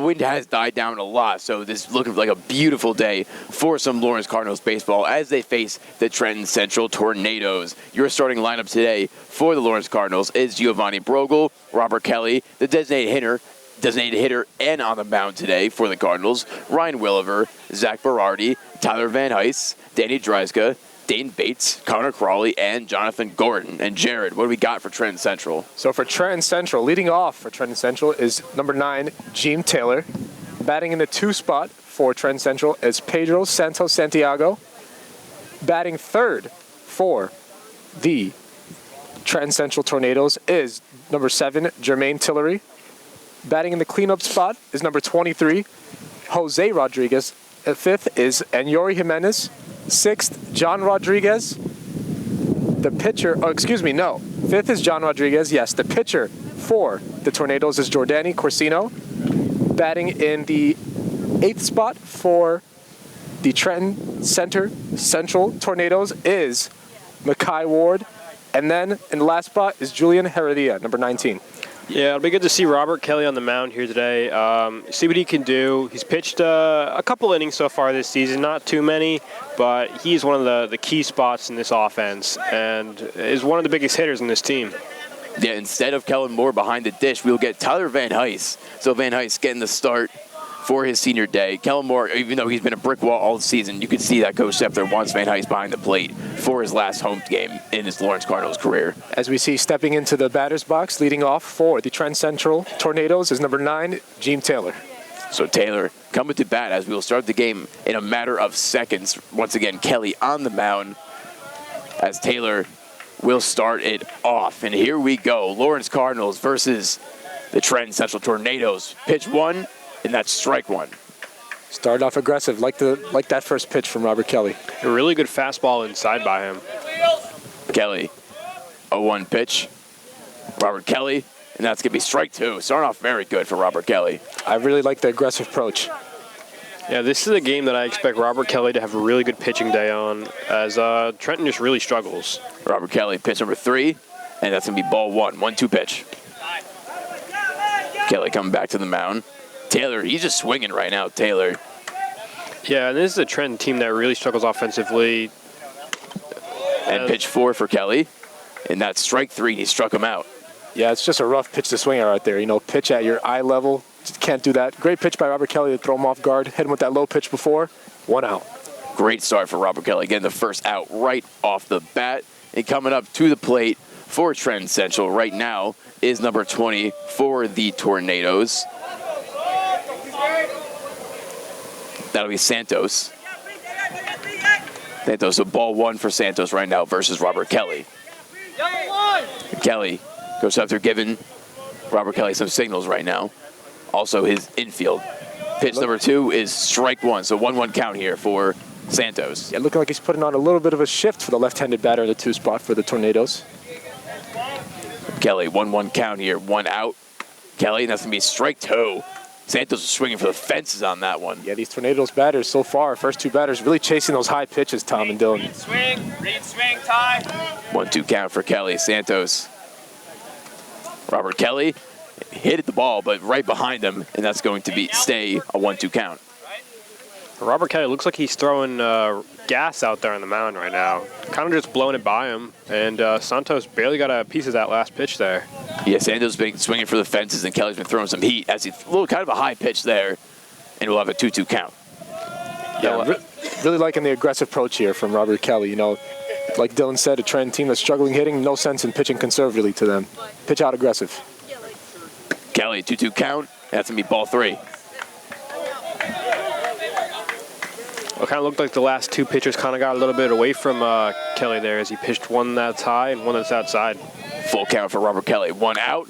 Wind has died down a lot, so this is looking like a beautiful day for some Lawrence Cardinals baseball as they face the Trenton Central Tornadoes. Your starting lineup today for the Lawrence Cardinals is Giovanni Brogel, Robert Kelly, the designated hitter and on the mound today for the Cardinals, Ryan Williver, Zach Berardi, Tyler Van Heist, Danny Dreiska, Dane Bates, Connor Crawley, and Jonathan Gordon. And Jared, what do we got for Trenton Central? So for Trenton Central, leading off for Trenton Central is number 9, Gene Taylor. Batting in the 2 spot for Trenton Central is Pedro Santos Santiago. Batting third for the Trenton Central Tornadoes is number 7, Jermaine Tillery. Batting in the cleanup spot is number 23, Jose Rodriguez. Fifth is Anyori Jimenez. 6th, John Rodriguez. The pitcher, fifth is John Rodriguez. Yes, the pitcher for the Tornadoes is Jordani Corsino. Batting in the 8th spot for the Trenton Central Tornadoes is Makai Ward. And then in the last spot is Julian Heredia, number 19. Yeah, it'll be good to see Robert Kelly on the mound here today. See what he can do. He's pitched a couple innings so far this season, not too many, but he's one of the key spots in this offense and is one of the biggest hitters in this team. Yeah, instead of Kellen Moore behind the dish, we'll get Tyler Van Heist. So Van Heist getting the start for his senior day. Kellen Moore, even though he's been a brick wall all season, you can see that Coach Stepler wants Van Heist behind the plate for his last home game in his Lawrence Cardinals career. As we see stepping into the batter's box, leading off for the Trenton Central Tornadoes is number 9, Gene Taylor. So Taylor coming to bat as we will start the game in a matter of seconds. Once again, Kelly on the mound as Taylor will start it off. And here we go, Lawrence Cardinals versus the Trenton Central Tornadoes. Pitch 1. And that's strike 1. Started off aggressive, like that first pitch from Robert Kelly. A really good fastball inside by him. Kelly, 0-1 pitch. Robert Kelly, and that's going to be strike 2. Starting off very good for Robert Kelly. I really like the aggressive approach. Yeah, this is a game that I expect Robert Kelly to have a really good pitching day on, as Trenton just really struggles. Robert Kelly, pitch number 3, and that's going to be ball 1. 1-2 pitch. Kelly coming back to the mound. Taylor, he's just swinging right now, Taylor. Yeah, and this is a Trenton team that really struggles offensively. And pitch 4 for Kelly, and that's strike 3, he struck him out. Yeah, it's just a rough pitch to swing at right there. You know, pitch at your eye level, just can't do that. Great pitch by Robert Kelly to throw him off guard. Hit him with that low pitch before, 1 out. Great start for Robert Kelly, getting the first out right off the bat. And coming up to the plate for Trenton Central right now is number 20 for the Tornadoes. That'll be Santos. So ball 1 for Santos right now versus Robert Kelly. Kelly goes after giving Robert Kelly some signals right now. Also his infield. Pitch number 2 is strike 1. So 1-1 count here for Santos. Yeah, looking like he's putting on a little bit of a shift for the left-handed batter in the 2 spot for the Tornadoes. Kelly, 1-1 count here. 1 out. Kelly, and that's going to be strike 2. Santos is swinging for the fences on that one. Yeah, these Tornadoes batters so far, first 2 batters, really chasing those high pitches, Tom and Dylan. Read swing, tie. 1-2 count for Kelly. Santos. Robert Kelly hit the ball, but right behind him, and that's going to stay a 1-2 count. Robert Kelly looks like he's throwing gas out there on the mound right now. Kind of just blowing it by him, and Santos barely got a piece of that last pitch there. Yeah, Santos has been swinging for the fences, and Kelly's been throwing some heat as he kind of a high pitch there, and we'll have a 2-2 count. Yeah, really liking the aggressive approach here from Robert Kelly. You know, like Dylan said, a Trenton team that's struggling hitting, no sense in pitching conservatively to them. Pitch out aggressive. Kelly, 2-2 count. That's going to be ball 3. It kind of looked like the last 2 pitchers kind of got a little bit away from Kelly there as he pitched one that's high and one that's outside. Full count for Robert Kelly. 1 out.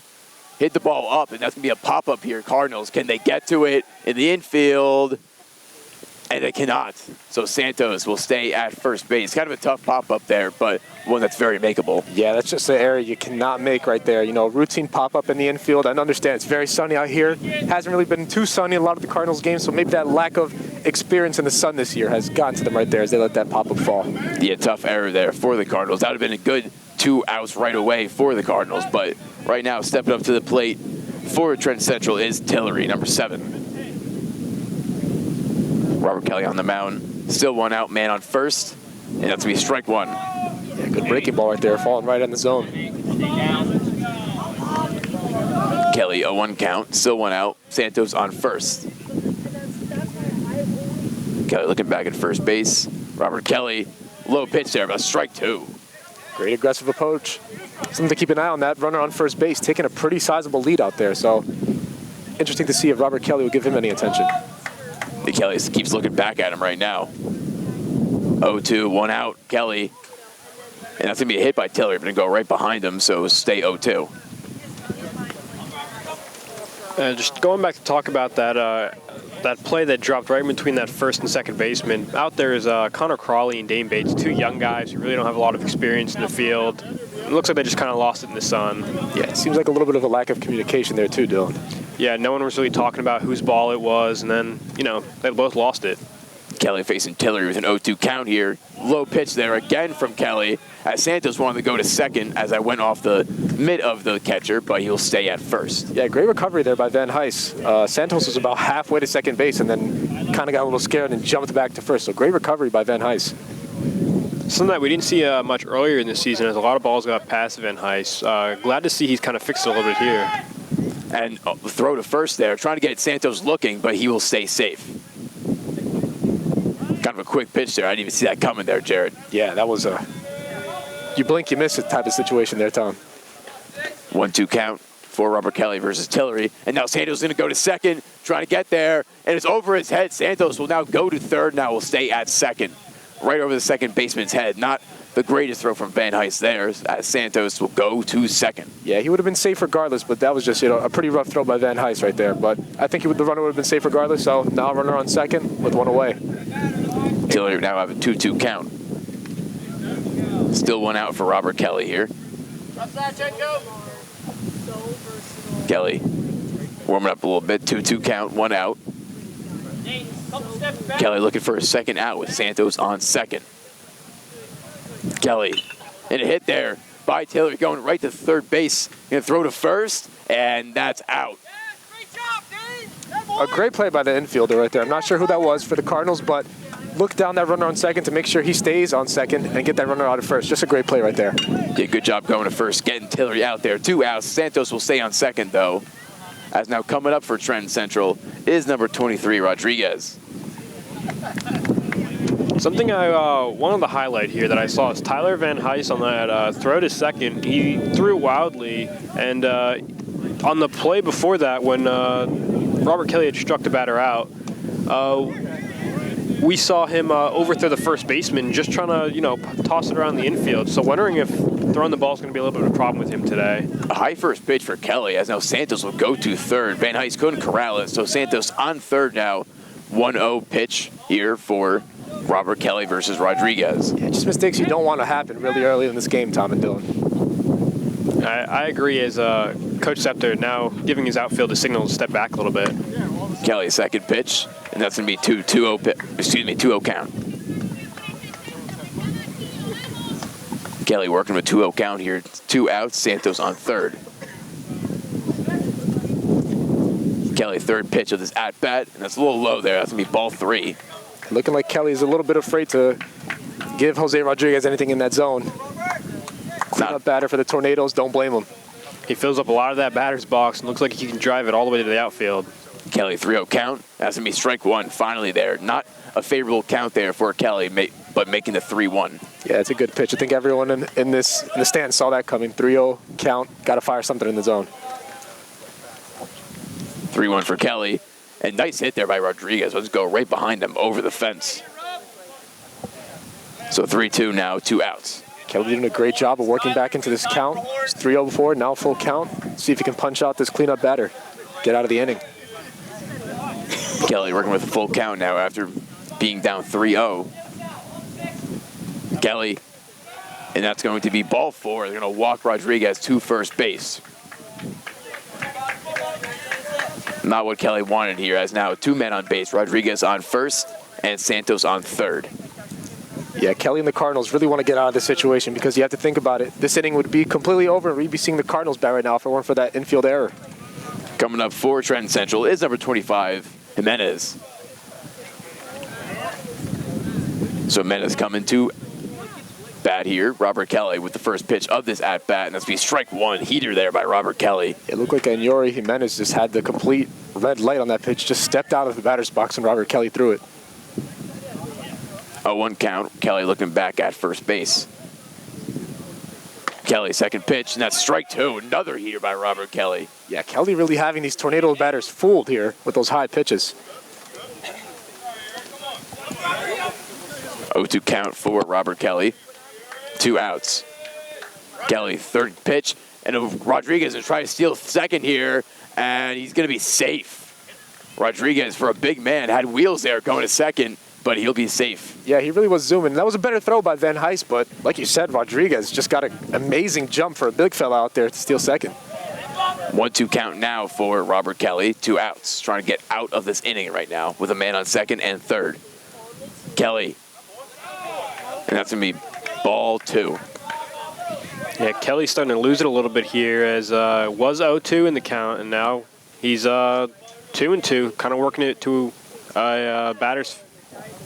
hit the ball up, and that's going to be a pop-up here. Cardinals, can they get to it in the infield? And they cannot. So Santos will stay at first base. Kind of a tough pop-up there, but one that's very makeable. Yeah, that's just an area you cannot make right there. You know, routine pop-up in the infield. I understand it's very sunny out here. Hasn't really been too sunny in a lot of the Cardinals games, so maybe that lack of experience in the sun this year has gotten to them right there as they let that pop-up fall. Yeah, tough error there for the Cardinals. That would have been a good 2 outs right away for the Cardinals, but right now stepping up to the plate for Trenton Central is Tillery, number 7. Robert Kelly on the mound. Still 1 out, man on first, and that's going to be strike 1. Yeah, good breaking ball right there, falling right in the zone. Kelly, a 1 count, still 1 out. Santos on first. Kelly looking back at first base. Robert Kelly, low pitch there, but strike 2. Great aggressive approach. Something to keep an eye on, that runner on first base, taking a pretty sizable lead out there. So interesting to see if Robert Kelly will give him any attention. Kelly keeps looking back at him right now. 0-2, 1 out, Kelly. And that's going to be a hit by Tillery, but going to go right behind him, so stay 0-2. Just going back to talk about that that play that dropped right in between that first and second baseman. Out there is Connor Crawley and Dane Bates, 2 young guys who really don't have a lot of experience in the field. It looks like they just kind of lost it in the sun. Yeah, it seems like a little bit of a lack of communication there too, Dylan. Yeah, no one was really talking about whose ball it was, and then, you know, they both lost it. Kelly facing Tillery with an 0-2 count here. Low pitch there again from Kelly, as Santos wanted to go to second as I went off the mid of the catcher, but he'll stay at first. Yeah, great recovery there by Van Heis. Santos was about halfway to second base and then kind of got a little scared and jumped back to first. So great recovery by Van Heis. Something that we didn't see much earlier in the season as a lot of balls got past Van Heis. Glad to see he's kind of fixed it a little bit here. And throw to first there, trying to get Santos looking, but he will stay safe. Kind of a quick pitch there. I didn't even see that coming there, Jared. Yeah, that was a you blink, you miss it type of situation there, Tom. 1-2 count for Robert Kelly versus Tillery. And now Santos is going to go to second, trying to get there. And it's over his head. Santos will now go to third. Now will stay at second. Right over the second baseman's head. Not the greatest throw from Van Heis there, as Santos will go to second. Yeah, he would have been safe regardless, but that was just, you know, a pretty rough throw by Van Heis right there. But I think the runner would have been safe regardless, so now runner on second with 1 away. Tillery now have a 2-2 count. Still 1 out for Robert Kelly here. Kelly warming up a little bit. 2-2 count, 1 out. Kelly looking for a second out with Santos on second. Kelly, and a hit there by Tillery going right to third base. Going to throw to first, and that's out. A great play by the infielder right there. I'm not sure who that was for the Cardinals, but look down that runner on second to make sure he stays on second and get that runner out of first. Just a great play right there. Yeah, good job going to first, getting Tillery out there. 2 outs. Santos will stay on second, though. As now coming up for Trenton Central is number 23, Rodriguez. Something I wanted to highlight here that I saw is Tyler Van Heis on that throw to second. He threw it wildly, and on the play before that, when Robert Kelly had struck the batter out, we saw him overthrow the first baseman, just trying to, you know, toss it around the infield. So wondering if throwing the ball is going to be a little bit of a problem with him today. A high first pitch for Kelly, as now Santos will go to third. Van Heis couldn't corral it, so Santos on third now. 1-0 pitch here for Robert Kelly versus Rodriguez. Yeah, just mistakes you don't want to happen really early in this game, Tom and Dylan. I agree, as Coach Septer now giving his outfield a signal to step back a little bit. Kelly, second pitch, and that's going to be 2-0 count. Kelly working with 2-0 count here. 2 outs, Santos on third. Kelly, third pitch of this at-bat, and that's a little low there. That's going to be ball 3. Looking like Kelly's a little bit afraid to give Jose Rodriguez anything in that zone. Clean up batter for the Tornadoes, don't blame him. He fills up a lot of that batter's box and looks like he can drive it all the way to the outfield. Kelly, 3-0 count. That's going to be strike 1 finally there. Not a favorable count there for Kelly, but making the 3-1. Yeah, it's a good pitch. I think everyone in the stand saw that coming. 3-0 count, got to fire something in the zone. 3-1 for Kelly. And nice hit there by Rodriguez. Let's go right behind him over the fence. So 3-2 now, 2 outs. Kelly doing a great job of working back into this count. It's 3-0 before, now full count. See if he can punch out this cleanup batter. Get out of the inning. Kelly working with a full count now after being down 3-0. Kelly, and that's going to be ball 4. They're going to walk Rodriguez to first base. Not what Kelly wanted here, as now 2 men on base. Rodriguez on first and Santos on third. Yeah, Kelly and the Cardinals really want to get out of this situation because you have to think about it. This inning would be completely over and we'd be seeing the Cardinals bat right now if it weren't for that infield error. Coming up for Trenton Central is number 25, Jimenez. So Jimenez coming to bat here. Robert Kelly with the first pitch of this at-bat, and that's be strike 1. Heater there by Robert Kelly. It looked like Anyori Jimenez just had the complete red light on that pitch, just stepped out of the batter's box and Robert Kelly threw it. 0-1 count. Kelly looking back at first base. Kelly second pitch, and that's strike 2. Another heater by Robert Kelly. Yeah, Kelly really having these tornado batters fooled here with those high pitches. 0-2 count for Robert Kelly. 2 outs. Kelly third pitch, and Rodriguez is trying to steal second here, and he's going to be safe. Rodriguez, for a big man, had wheels there going to second, but he'll be safe. Yeah, he really was zooming. That was a better throw by Van Heist, but like you said, Rodriguez just got an amazing jump for a big fella out there to steal second. 1-2 count now for Robert Kelly. 2 outs, trying to get out of this inning right now with a man on second and third. Kelly, and that's going to be ball 2. Yeah, Kelly's starting to lose it a little bit here, as was 0-2 in the count, and now he's 2-2, kind of working it to a batter's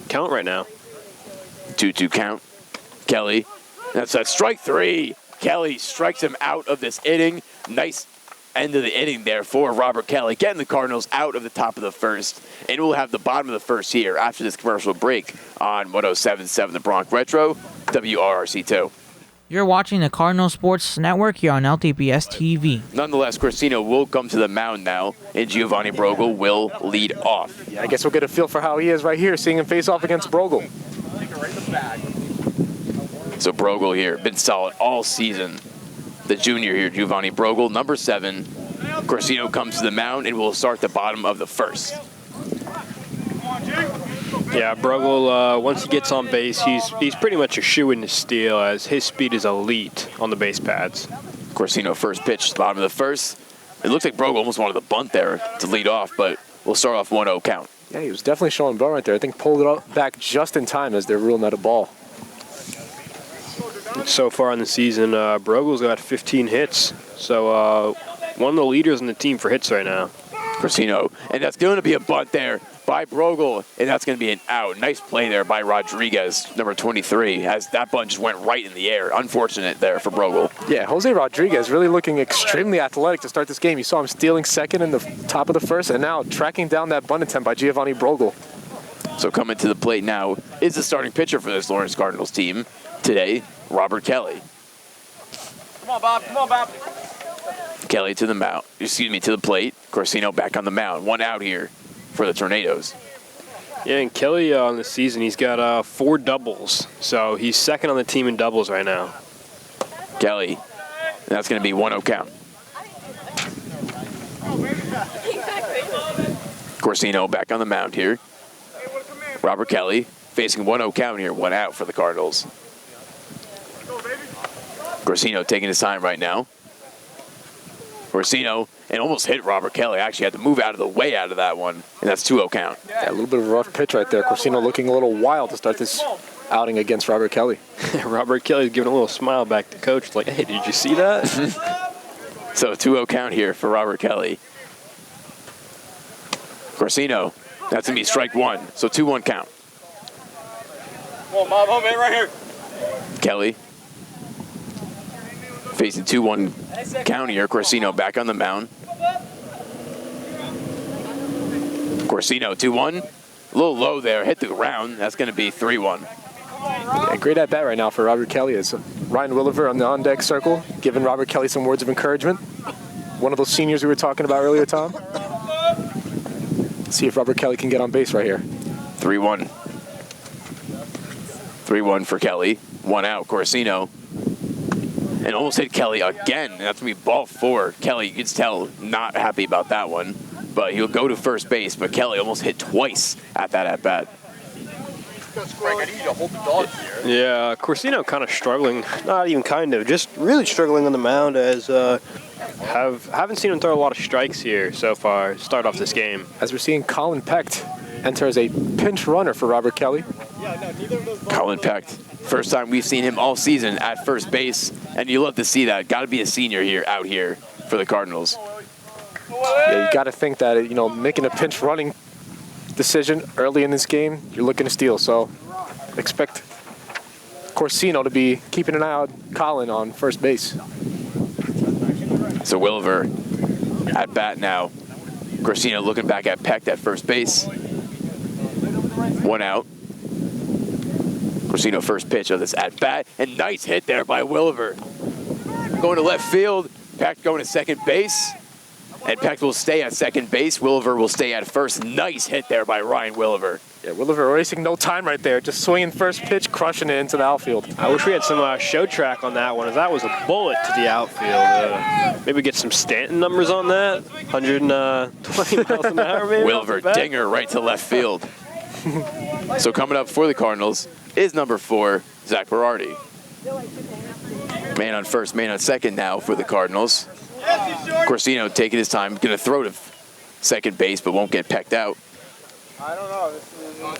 count right now. 2-2 count. Kelly, that's that strike 3. Kelly strikes him out of this inning. Nice end of the inning there for Robert Kelly, getting the Cardinals out of the top of the first. And we'll have the bottom of the first here after this commercial break on 107.7 The Bronx Retro, WRRC2. You're watching the Cardinal Sports Network here on LTPS TV. Nonetheless, Corsino will come to the mound now, and Giovanni Brogel will lead off. Yeah, I guess we'll get a feel for how he is right here, seeing him face off against Brogel. So Brogel here, been solid all season. The junior here, Giovanni Brogel, number 7. Corsino comes to the mound and will start the bottom of the first. Yeah, Brogel, once he gets on base, he's pretty much a shoe-in to steal, as his speed is elite on the base pads. Corsino first pitch, bottom of the first. It looks like Brogel almost wanted the bunt there to lead off, but we'll start off 1-0 count. Yeah, he was definitely showing ball right there. I think pulled it back just in time as they're ruling out a ball. So far in the season, Brogel's got 15 hits, so one of the leaders in the team for hits right now. Corsino, and that's going to be a bunt there by Brogel, and that's going to be an out. Nice play there by Rodriguez, number 23, as that bunt just went right in the air. Unfortunate there for Brogel. Yeah, Jose Rodriguez really looking extremely athletic to start this game. You saw him stealing second in the top of the first, and now tracking down that bunt attempt by Giovanni Brogel. So coming to the plate now is the starting pitcher for this Lawrence Cardinals team today, Robert Kelly. Come on, Bob. Come on, Bob. Kelly to the plate. Corsino back on the mound. 1 out here for the Tornadoes. Yeah, and Kelly on the season, he's got 4 doubles, so he's second on the team in doubles right now. Kelly, and that's going to be 1-0 count. Corsino back on the mound here. Robert Kelly facing 1-0 count here, 1 out for the Cardinals. Corsino taking his time right now. Corsino, and almost hit Robert Kelly. Actually had to move out of the way out of that one, and that's 2-0 count. Yeah, a little bit of a rough pitch right there. Corsino looking a little wild to start this outing against Robert Kelly. Robert Kelly's giving a little smile back to coach, like, hey, did you see that? So 2-0 count here for Robert Kelly. Corsino, that's going to be strike 1, so 2-1 count. Come on, Bob. Home, man, right here. Kelly facing 2-1 count here. Corsino back on the mound. Corsino 2-1. A little low there. Hit the ground. That's going to be 3-1. Yeah, great at bat right now for Robert Kelly. It's Ryan Williver on the on-deck circle, giving Robert Kelly some words of encouragement. One of those seniors we were talking about earlier, Tom. Let's see if Robert Kelly can get on base right here. 3-1. 3-1 for Kelly. 1 out. Corsino. And almost hit Kelly again. That's going to be ball 4. Kelly, you can tell, not happy about that one. But he'll go to first base, but Kelly almost hit twice at that at-bat. Frank, I need you to hold the dogs here. Yeah, Corsino kind of struggling. Not even kind of, just really struggling on the mound as haven't seen him throw a lot of strikes here so far. Start off this game. As we're seeing Colin Pecht enter as a pinch runner for Robert Kelly. Colin Pecht, first time we've seen him all season at first base, and you love to see that. Got to be a senior here out here for the Cardinals. Yeah, you got to think that, making a pinch running decision early in this game, you're looking to steal. So expect Corsino to be keeping an eye on Colin on first base. So Williver at bat now. Corsino looking back at Pecht at first base. 1 out. Corsino first pitch of this at bat, and nice hit there by Williver. Going to left field, Pecht going to second base, and Pecht will stay at second base. Williver will stay at first. Nice hit there by Ryan Williver. Yeah, Williver wasting no time right there, just swinging first pitch, crushing it into the outfield. I wish we had some show track on that one, as that was a bullet to the outfield. Maybe get some Stanton numbers on that. 120 miles an hour, maybe. Williver dinger right to left field. So coming up for the Cardinals is number 4, Zach Berardi. Man on first, man on second now for the Cardinals. Corsino taking his time, going to throw to second base, but won't get pecked out. I don't know.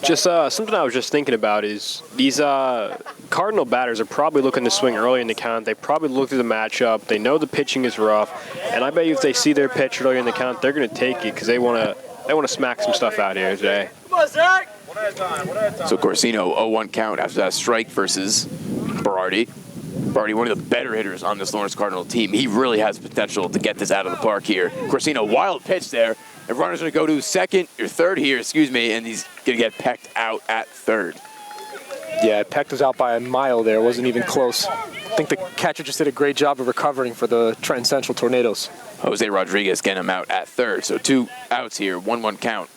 Just something I was just thinking about is these Cardinal batters are probably looking to swing early in the count. They probably look through the matchup. They know the pitching is rough, and I bet you if they see their pitch early in the count, they're going to take it because they want to smack some stuff out here today. Come on, Zach. One at a time. One at a time. So Corsino 0-1 count after that strike versus Berardi. Berardi, one of the better hitters on this Lawrence Cardinal team. He really has potential to get this out of the park here. Corsino, wild pitch there. And runner's going to go to third here, and he's going to get pecked out at third. Yeah, Pecht was out by a mile there. Wasn't even close. I think the catcher just did a great job of recovering for the Trenton Central Tornadoes. Jose Rodriguez getting him out at third. So 2 outs here, 1-1 count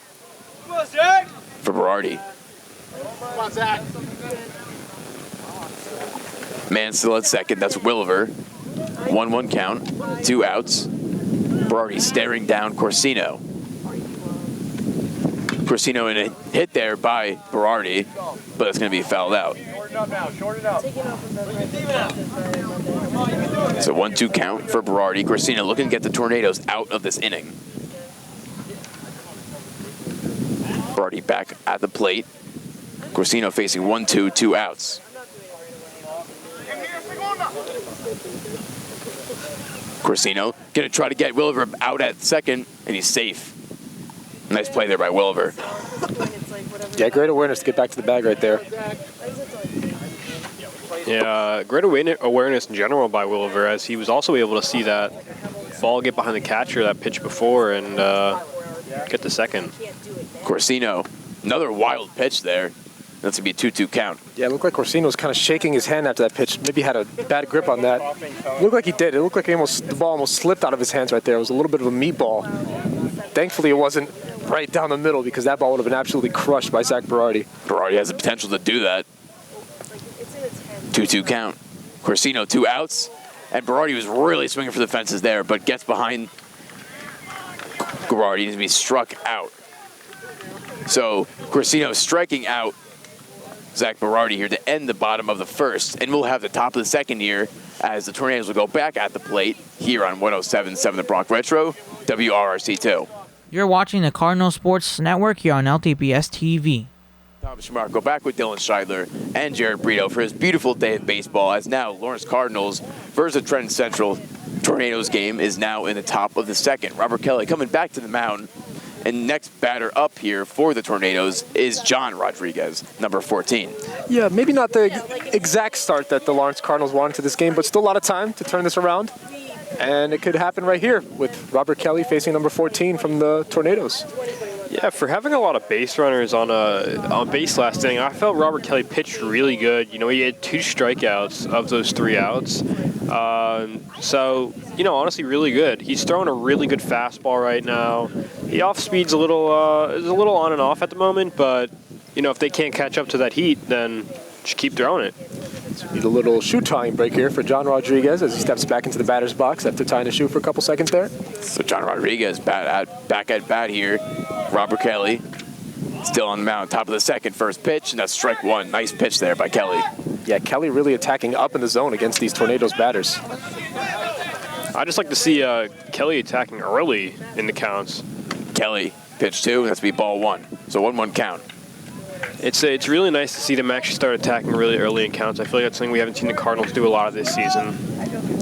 Come on, Zach. for Berardi. Come on, Zach. Man still at second. That's Williver. 1-1 count. 2 outs. Berardi staring down Corsino. Corsino in a hit there by Berardi, but it's going to be fouled out. Shorten up now. Shorten up. So 1-2 count for Berardi. Corsino looking to get the Tornadoes out of this inning. Berardi back at the plate. Corsino facing 1-2, 2 outs. Corsino going to try to get Williver out at second, and he's safe. Nice play there by Williver. Yeah, great awareness to get back to the bag right there. Yeah, great awareness in general by Williver, as he was also able to see that ball get behind the catcher that pitch before and get to second. Corsino, another wild pitch there. That's going to be a 2-2 count. Yeah, it looked like Corsino was kind of shaking his hand after that pitch. Maybe had a bad grip on that. Looked like he did. It looked like the ball almost slipped out of his hands right there. It was a little bit of a meatball. Thankfully, it wasn't right down the middle because that ball would have been absolutely crushed by Zach Berardi. Berardi has the potential to do that. 2-2 count. Corsino 2 outs, and Berardi was really swinging for the fences there, but gets behind Berardi to be struck out. So Corsino striking out Zach Berardi here to end the bottom of the first, and we'll have the top of the second here as the Tornadoes will go back at the plate here on 107.7 The Bronx Retro, WRRC2. You're watching the Cardinal Sports Network here on LTPS TV. Tom Schmarko back with Dylan Scheidler and Jared Brito for his beautiful day of baseball, as now Lawrence Cardinals versus the Trenton Central Tornadoes game is now in the top of the second. Robert Kelly coming back to the mound, and next batter up here for the Tornadoes is John Rodriguez, number 14. Yeah, maybe not the exact start that the Lawrence Cardinals wanted to this game, but still a lot of time to turn this around. And it could happen right here with Robert Kelly facing number 14 from the Tornadoes. Yeah, for having a lot of base runners on base last inning, I felt Robert Kelly pitched really good. You know, he had 2 strikeouts of those 3 outs. So, you know, honestly, really good. He's throwing a really good fastball right now. The off speed's is a little on and off at the moment, but you know, if they can't catch up to that heat, then just keep throwing it. So we need a little shoe tying break here for John Rodriguez as he steps back into the batter's box after tying his shoe for a couple seconds there. So John Rodriguez back at bat here. Robert Kelly still on the mound, top of the second, first pitch, and that's strike one. Nice pitch there by Kelly. Yeah, Kelly really attacking up in the zone against these Tornadoes batters. I just like to see Kelly attacking early in the counts. Kelly, pitch two, that's be ball one. So 1-1 count. It's really nice to see them actually start attacking really early in counts. I feel like that's something we haven't seen the Cardinals do a lot of this season.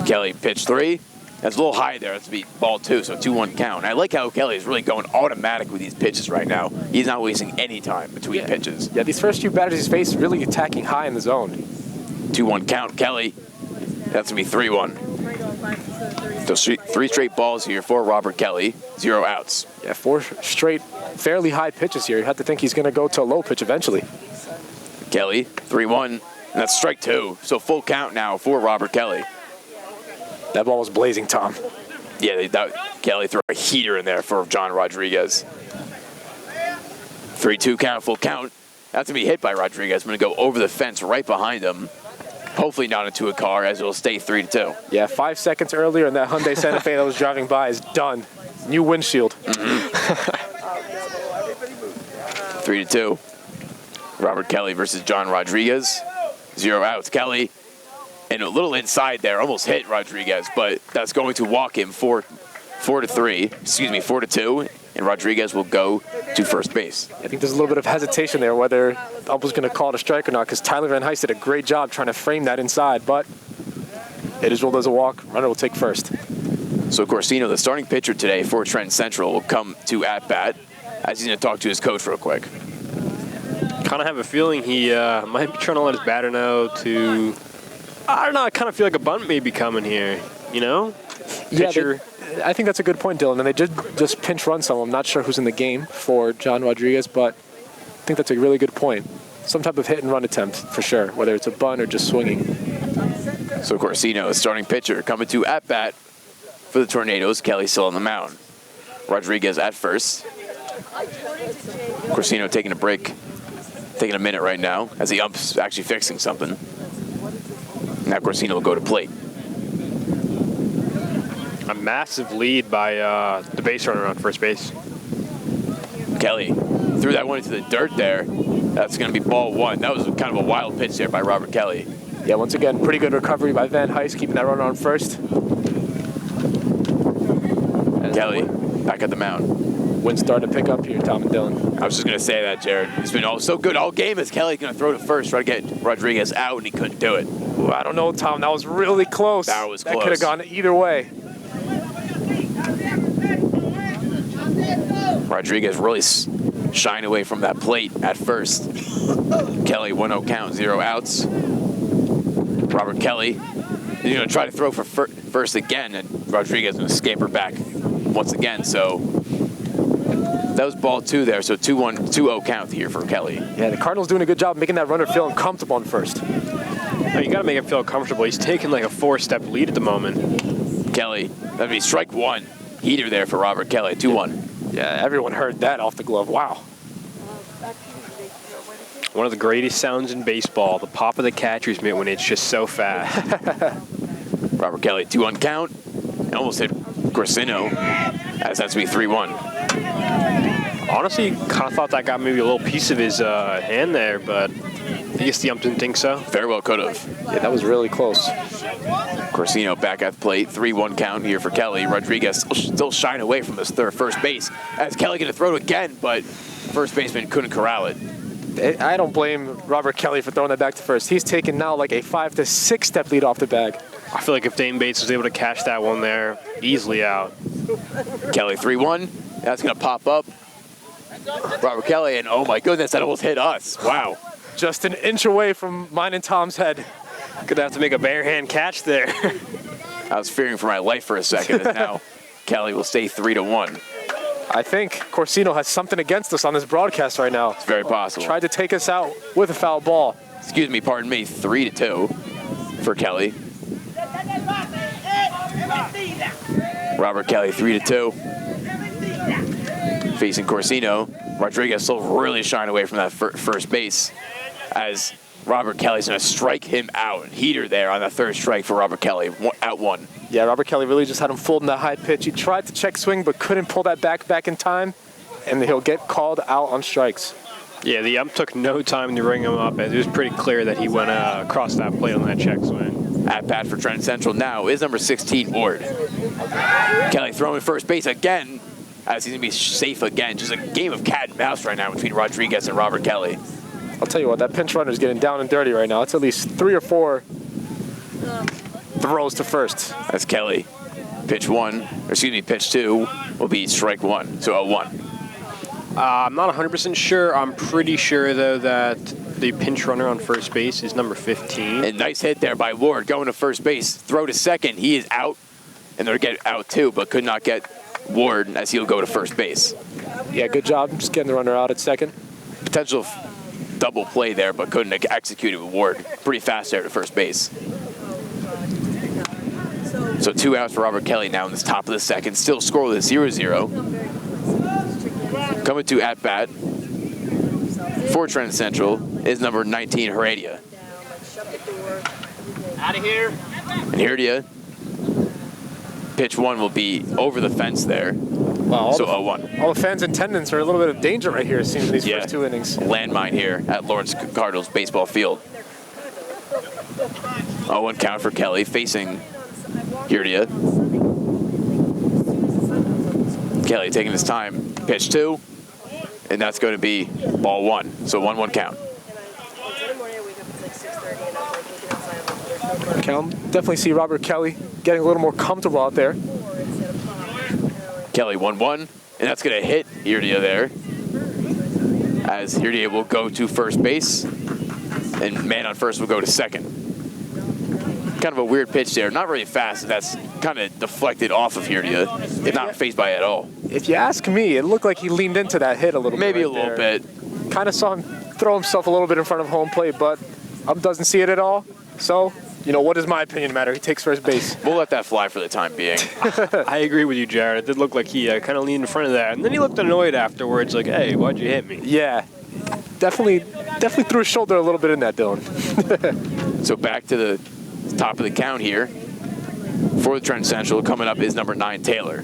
Kelly, pitch three. That's a little high there. That's be ball two, so 2-1 count. I like how Kelly is really going automatic with these pitches right now. He's not wasting any time between pitches. Yeah, these first few batters he's faced really attacking high in the zone. 2-1 count, Kelly. That's going to be 3-1. So three straight balls here for Robert Kelly. 0 outs. Yeah, 4 straight fairly high pitches here. You have to think he's going to go to a low pitch eventually. Kelly, 3-1. And that's strike two. So full count now for Robert Kelly. That ball was blazing, Tom. Yeah, Kelly threw a heater in there for John Rodriguez. 3-2 count, full count. That's going to be hit by Rodriguez. I'm going to go over the fence right behind him. Hopefully not into a car, as it will stay 3-2. Yeah, 5 seconds earlier, and that Hyundai Santa Fe that was driving by is done. New windshield. 3-2. Robert Kelly versus John Rodriguez. 0 outs. Kelly, and a little inside there, almost hit Rodriguez, but that's going to walk him 4-2, and Rodriguez will go to first base. I think there's a little bit of hesitation there whether the ump was going to call it a strike or not, because Tyler Van Heist did a great job trying to frame that inside, but it is ruled as a walk. Runner will take first. So Corsino, the starting pitcher today for Trenton Central, will come to at-bat as he's going to talk to his coach real quick. Kind of have a feeling he might be trying to let his batter know to, I don't know, I kind of feel like a bunt may be coming here, you know? Pitcher. Yeah, I think that's a good point, Dylan. And they did just pinch run some. I'm not sure who's in the game for John Rodriguez, but I think that's a really good point. Some type of hit and run attempt for sure, whether it's a bunt or just swinging. So Corsino, the starting pitcher, coming to at-bat for the Tornadoes. Kelly still on the mound. Rodriguez at first. Corsino taking a break, taking a minute right now as the ump's actually fixing something. Now Corsino will go to plate. A massive lead by the base runner on first base. Kelly threw that one into the dirt there. That's going to be ball one. That was kind of a wild pitch there by Robert Kelly. Yeah, once again, pretty good recovery by Van Heist, keeping that runner on first. Kelly back at the mound. Wind starting to pick up here, Tom and Dylan. I was just going to say that, Jared. It's been so good all game as Kelly's going to throw to first, try to get Rodriguez out, and he couldn't do it. Ooh, I don't know, Tom. That was really close. That was close. That could have gone either way. Rodriguez really shying away from that plate at first. Kelly, 1-0 count, 0 outs. Robert Kelly, he's going to try to throw for first again, and Rodriguez is going to scamper back once again. So that was ball two there, so 2-0 count here for Kelly. Yeah, the Cardinals doing a good job making that runner feel uncomfortable on first. Oh, you got to make him feel comfortable. He's taking like a 4-step lead at the moment. Kelly, that'd be strike one. Heater there for Robert Kelly, 2-1. Yeah, everyone heard that off the glove. Wow. One of the greatest sounds in baseball, the pop of the catcher's mitt when it's just so fast. Robert Kelly, 2-1 count. And almost hit Corsino, as that's be 3-1. Honestly, kind of thought that got maybe a little piece of his hand there, but I guess the ump didn't think so. Very well could have. Yeah, that was really close. Corsino back at the plate, 3-1 count here for Kelly. Rodriguez still shying away from his first base. As Kelly going to throw it again, but first baseman couldn't corral it. I don't blame Robert Kelly for throwing that back to first. He's taken now like a 5 to 6 step lead off the bag. I feel like if Dane Bates was able to catch that one there, easily out. Kelly 3-1. That's going to pop up. Robert Kelly, and oh my goodness, that almost hit us. Wow. Just an inch away from mine and Tom's head. Gonna have to make a bare hand catch there. I was fearing for my life for a second, and now Kelly will stay 3-1. I think Corsino has something against us on this broadcast right now. It's very possible. Tried to take us out with a foul ball. Excuse me, pardon me, 3-2 for Kelly. Robert Kelly, 3-2. Facing Corsino. Rodriguez still really shying away from that first base as Robert Kelly's going to strike him out. Heater there on the third strike for Robert Kelly. Out 1. Yeah, Robert Kelly really just had him fold in that high pitch. He tried to check swing, but couldn't pull that back in time, and he'll get called out on strikes. Yeah, the ump took no time to ring him up, as it was pretty clear that he went across that plate on that check swing. At bat for Trenton Central now is number 16, Ward. Kelly throwing first base again, as he's going to be safe again. Just a game of cat and mouse right now between Rodriguez and Robert Kelly. I'll tell you what, that pinch runner is getting down and dirty right now. It's at least 3 or 4 throws to first. That's Kelly. Pitch 2 will be strike 1, so 0-1. I'm not 100% sure. I'm pretty sure, though, that the pinch runner on first base is number 15. And nice hit there by Ward, going to first base. Throw to second. He is out, and they'll get out too, but could not get Ward as he'll go to first base. Yeah, good job just getting the runner out at second. Potential double play there, but couldn't execute it with Ward. Pretty fast there to first base. So 2 outs for Robert Kelly now in this top of the second. Still scoreless, 0-0. Coming to at bat for Trenton Central is number 19, Heredia. Out of here. And Heredia, pitch 1 will be over the fence there. Wow, So 0-1. all the fans' attendance are a little bit of danger right here, it seems, in these Yeah. first 2 innings. Landmine here at Lawrence Cardinals baseball field. 0-1 count for Kelly facing Heredia. Kelly taking his time. Pitch 2, and that's going to be ball 1. So 1-1 count. Can definitely see Robert Kelly getting a little more comfortable out there. Kelly 1-1, and that's going to hit Heredia there. As Heredia will go to first base, and man on first will go to second. Kind of a weird pitch there. Not really fast, that's kind of deflected off of Heredia. Not phased by it at all. If you ask me, it looked like he leaned into that hit a little bit. Maybe right a little there. bit. Kind of saw him throw himself a little bit in front of home plate, but doesn't see it at all. So, what does my opinion matter? He takes first base. We'll let that fly for the time being. I agree with you, Jared. It did look like he kind of leaned in front of that. And then he looked annoyed afterwards, like, hey, why'd you hit me? Yeah, definitely threw his shoulder a little bit in that, Dylan. So back to the top of the count here for the Trenton Central. Coming up is number 9, Taylor.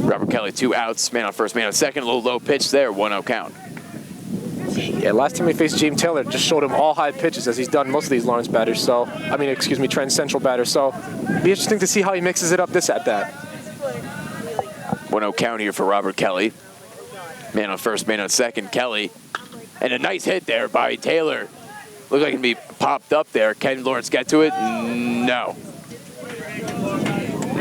Robert Kelly, 2 outs, man on first, man on second. A little low pitch there, 1-0 count. Yeah, last time he faced James Taylor, just showed him all high pitches as he's done most of these Lawrence batters. So, Trenton Central batters. So, be interesting to see how he mixes it up this at bat. 1-0 count here for Robert Kelly. Man on first, man on second, Kelly. And a nice hit there by Taylor. Looked like it can be popped up there. Can Lawrence get to it? No.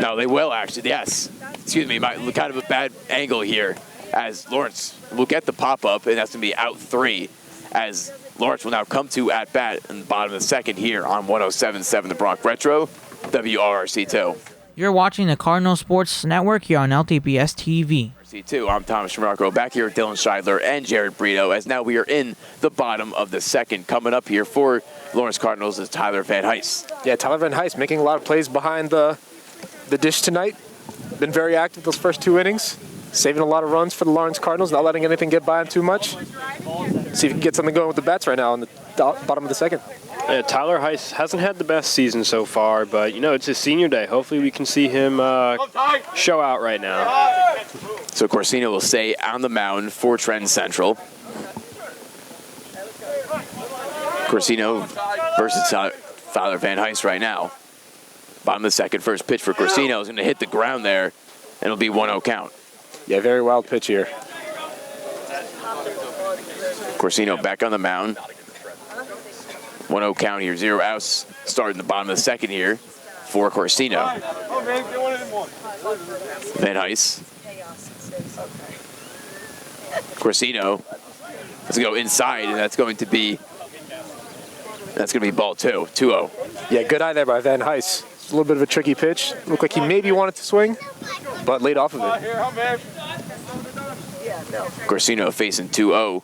No, they will actually, yes. Excuse me, kind of a bad angle here as Lawrence will get the pop-up, and that's going to be out 3 as Lawrence will now come to at-bat in the bottom of the second here on 107.7 The Bronx Retro, WRC2. You're watching the Cardinal Sports Network here on LTPS TV. WRC2, I'm Thomas Schmarco, back here with Dylan Scheidler and Jared Brito, as now we are in the bottom of the second. Coming up here for Lawrence Cardinals is Tyler Van Heist. Yeah, Tyler Van Heist making a lot of plays behind the dish tonight. Been very active those first 2 innings. Saving a lot of runs for the Lawrence Cardinals, not letting anything get by him too much. See if he can get something going with the bats right now in the bottom of the second. Tyler Heiss hasn't had the best season so far, but, it's his senior day. Hopefully we can see him show out right now. So Corsino will stay on the mound for Trenton Central. Corsino versus Tyler Van Heist right now. Bottom of the second, first pitch for Corsino is going to hit the ground there, and it'll be 1-0 count. Yeah, very wild pitch here. Corsino back on the mound. 1-0 count here, 0 outs. Starting the bottom of the second here for Corsino. Van Heist. Corsino. Let's go inside, and that's going to be ball 2, 2-0. Yeah, good eye there by Van Heist. It's a little bit of a tricky pitch. Looked like he maybe wanted to swing, but laid off of it. Corsino facing 2-0.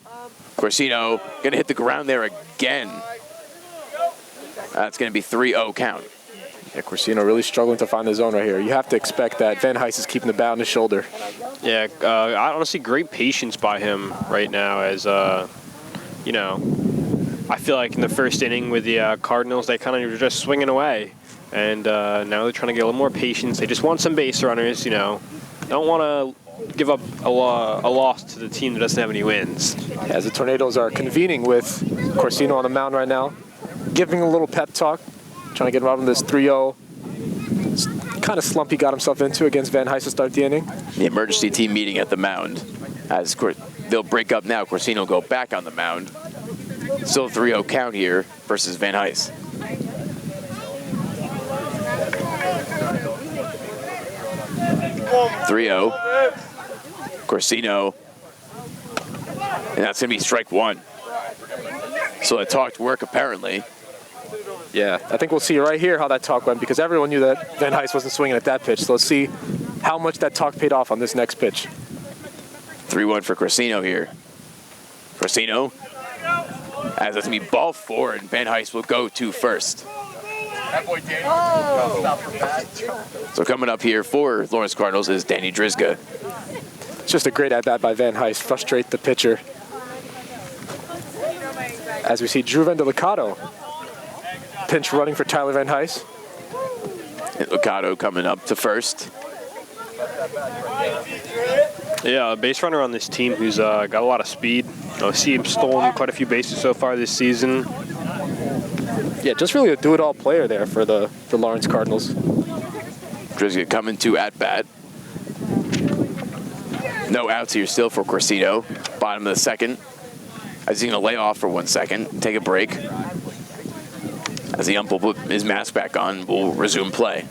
Corsino going to hit the ground there again. That's going to be 3-0 count. Yeah, Corsino really struggling to find the zone right here. You have to expect that. Van Heist is keeping the bat on his shoulder. Yeah, I honestly great patience by him right now as, I feel like in the first inning with the Cardinals, they kind of were just swinging away. And now they're trying to get a little more patience. They just want some base runners, you know. Don't want to give up a loss to the team that doesn't have any wins. As the Tornadoes are convening with Corsino on the mound right now, giving a little pep talk, trying to get him out on this 3-0 kind of slump he got himself into against Van Heist to start the inning. The emergency team meeting at the mound. As they'll break up now, Corsino will go back on the mound. Still 3-0 count here versus Van Heist. (3-0). Corsino, and that's gonna be strike one. So that talked work apparently. Yeah, I think we'll see right here how that talk went, because everyone knew that Van Heist wasn't swinging at that pitch. So let's see how much that talk paid off on this next pitch. 3-1 for Corsino here. Corsino, as that's gonna be ball four, and Van Heist will go to first. That boy Danny stop for bat. So coming up here for Lawrence Cardinals is Danny Drizga. It's just a great at-bat by Van Heist, frustrate the pitcher. As we see Drew Vendelicato pinch running for Tyler Van Heist. And Licato coming up to first. Yeah, a base runner on this team who's got a lot of speed. I see him stolen quite a few bases so far this season. Yeah, just really a do-it-all player there for the Lawrence Cardinals. Drizga coming to at-bat. No outs here still for Corsino. Bottom of the second. As he's going to lay off for 1 second, take a break. As the ump will put his mask back on, we'll resume play.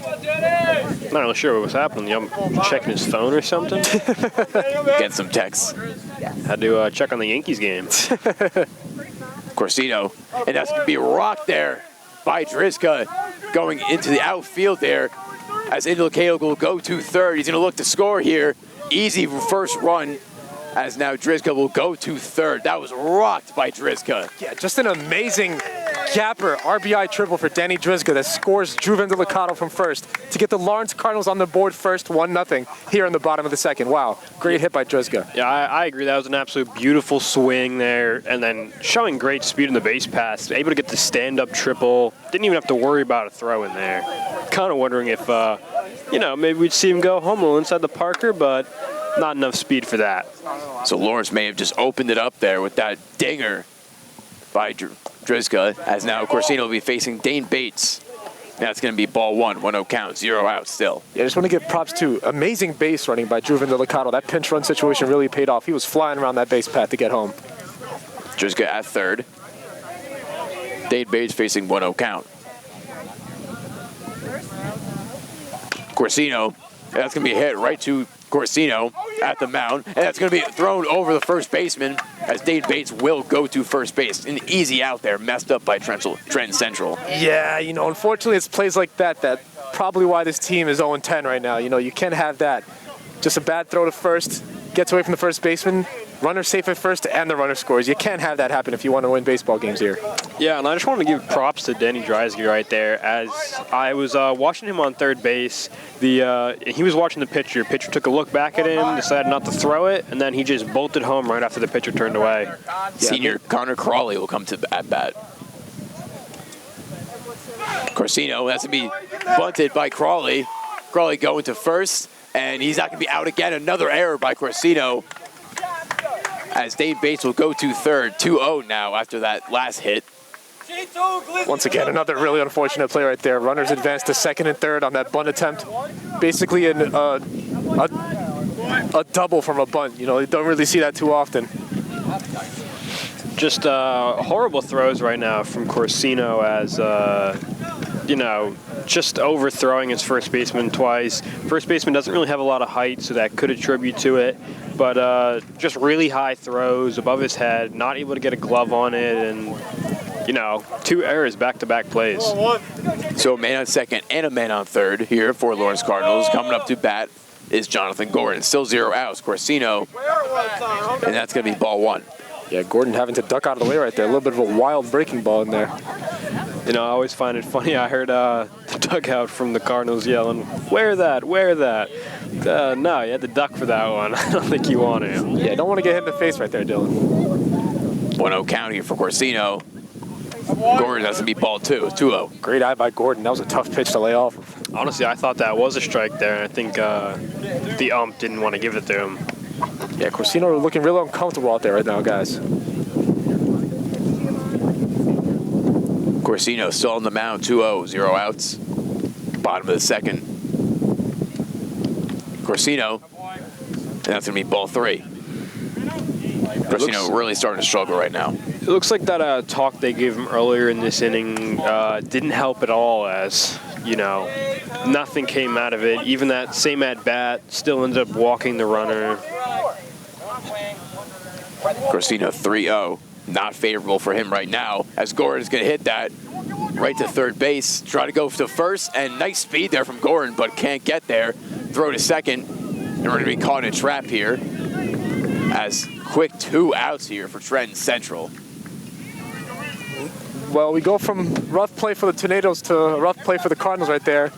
I'm not really sure what was happening. The ump checking his phone or something. Get some texts. Had to check on the Yankees game. Corsino, and that's going to be rocked there by Drizga going into the outfield there. As Indelicato will go to third. He's going to look to score here. Easy first run. As now Drizga will go to third. That was rocked by Drizga. Yeah, just an amazing gapper RBI triple for Danny Drizga that scores Drew Vendelicato from first to get the Lawrence Cardinals on the board first, 1-0 here in the bottom of the second. Wow, great hit by Drizga. Yeah, I agree. That was an absolute beautiful swing there, and then showing great speed in the base pass. Able to get the stand-up triple. Didn't even have to worry about a throw in there. Kind of wondering if, maybe we'd see him go home a little inside the Parker, but not enough speed for that. So Lawrence may have just opened it up there with that dinger by Drizga, as now Corsino will be facing Dane Bates. Now it's going to be ball one, 1-0 count, 0 out still. Yeah, I just want to give props to amazing base running by Drew Vendelicato. That pinch run situation really paid off. He was flying around that base path to get home. Drizga at third. Dane Bates facing 1-0 count. Corsino, that's going to be a hit right to Corsino at the mound, and that's going to be thrown over the first baseman as Dane Bates will go to first base. An easy out there, messed up by Trenton Central. Yeah, unfortunately it's plays like that probably why this team is 0-10 right now. You can't have that. Just a bad throw to first, gets away from the first baseman, runner safe at first, and the runner scores. You can't have that happen if you want to win baseball games here. Yeah, and I just wanted to give props to Danny Drizga right there. As I was watching him on third base, he was watching the pitcher. Pitcher took a look back at him, decided not to throw it, and then he just bolted home right after the pitcher turned away. Senior Connor Crawley will come to at-bat. Corsino, that's going to be bunted by Crawley. Crawley going to first, and he's not going to be out again. Another error by Corsino. As Dane Bates will go to third, 2-0 now after that last hit. Once again, another really unfortunate play right there. Runners advance to second and third on that bunt attempt. Basically a double from a bunt. You don't really see that too often. Just horrible throws right now from Corsino as, just overthrowing his first baseman twice. First baseman doesn't really have a lot of height, so that could attribute to it. But just really high throws above his head, not able to get a glove on it, and, 2 errors back-to-back plays. So a man on second and a man on third here for Lawrence Cardinals. Coming up to bat is Jonathan Gordon. Still 0 outs. Corsino, and that's going to be ball one. Yeah, Gordon having to duck out of the way right there. A little bit of a wild breaking ball in there. I always find it funny. I heard the dugout from the Cardinals yelling, "Wear that, wear that." No, you had to duck for that one. I don't think you want to. Yeah, don't want to get hit in the face right there, Dylan. 1-0 count here for Corsino. Gordon, that's going to be ball 2. 2-0. Great eye by Gordon. That was a tough pitch to lay off. Honestly, I thought that was a strike there, and I think the ump didn't want to give it to him. Yeah, Corsino looking real uncomfortable out there right now, guys. Corsino still on the mound, 2-0, 0 outs. Bottom of the second. Corsino, and that's going to be ball 3. Corsino really starting to struggle right now. It looks like that talk they gave him earlier in this inning didn't help at all, as, nothing came out of it. Even that same at-bat still ended up walking the runner. Corsino 3-0. Not favorable for him right now, as Gordon's going to hit that right to third base. Try to go to first, and nice speed there from Gordon, but can't get there. Throw to second, and we're going to be caught in a trap here. As quick 2 outs here for Trenton Central. Well, we go from rough play for the Tornadoes to a rough play for the Cardinals right there.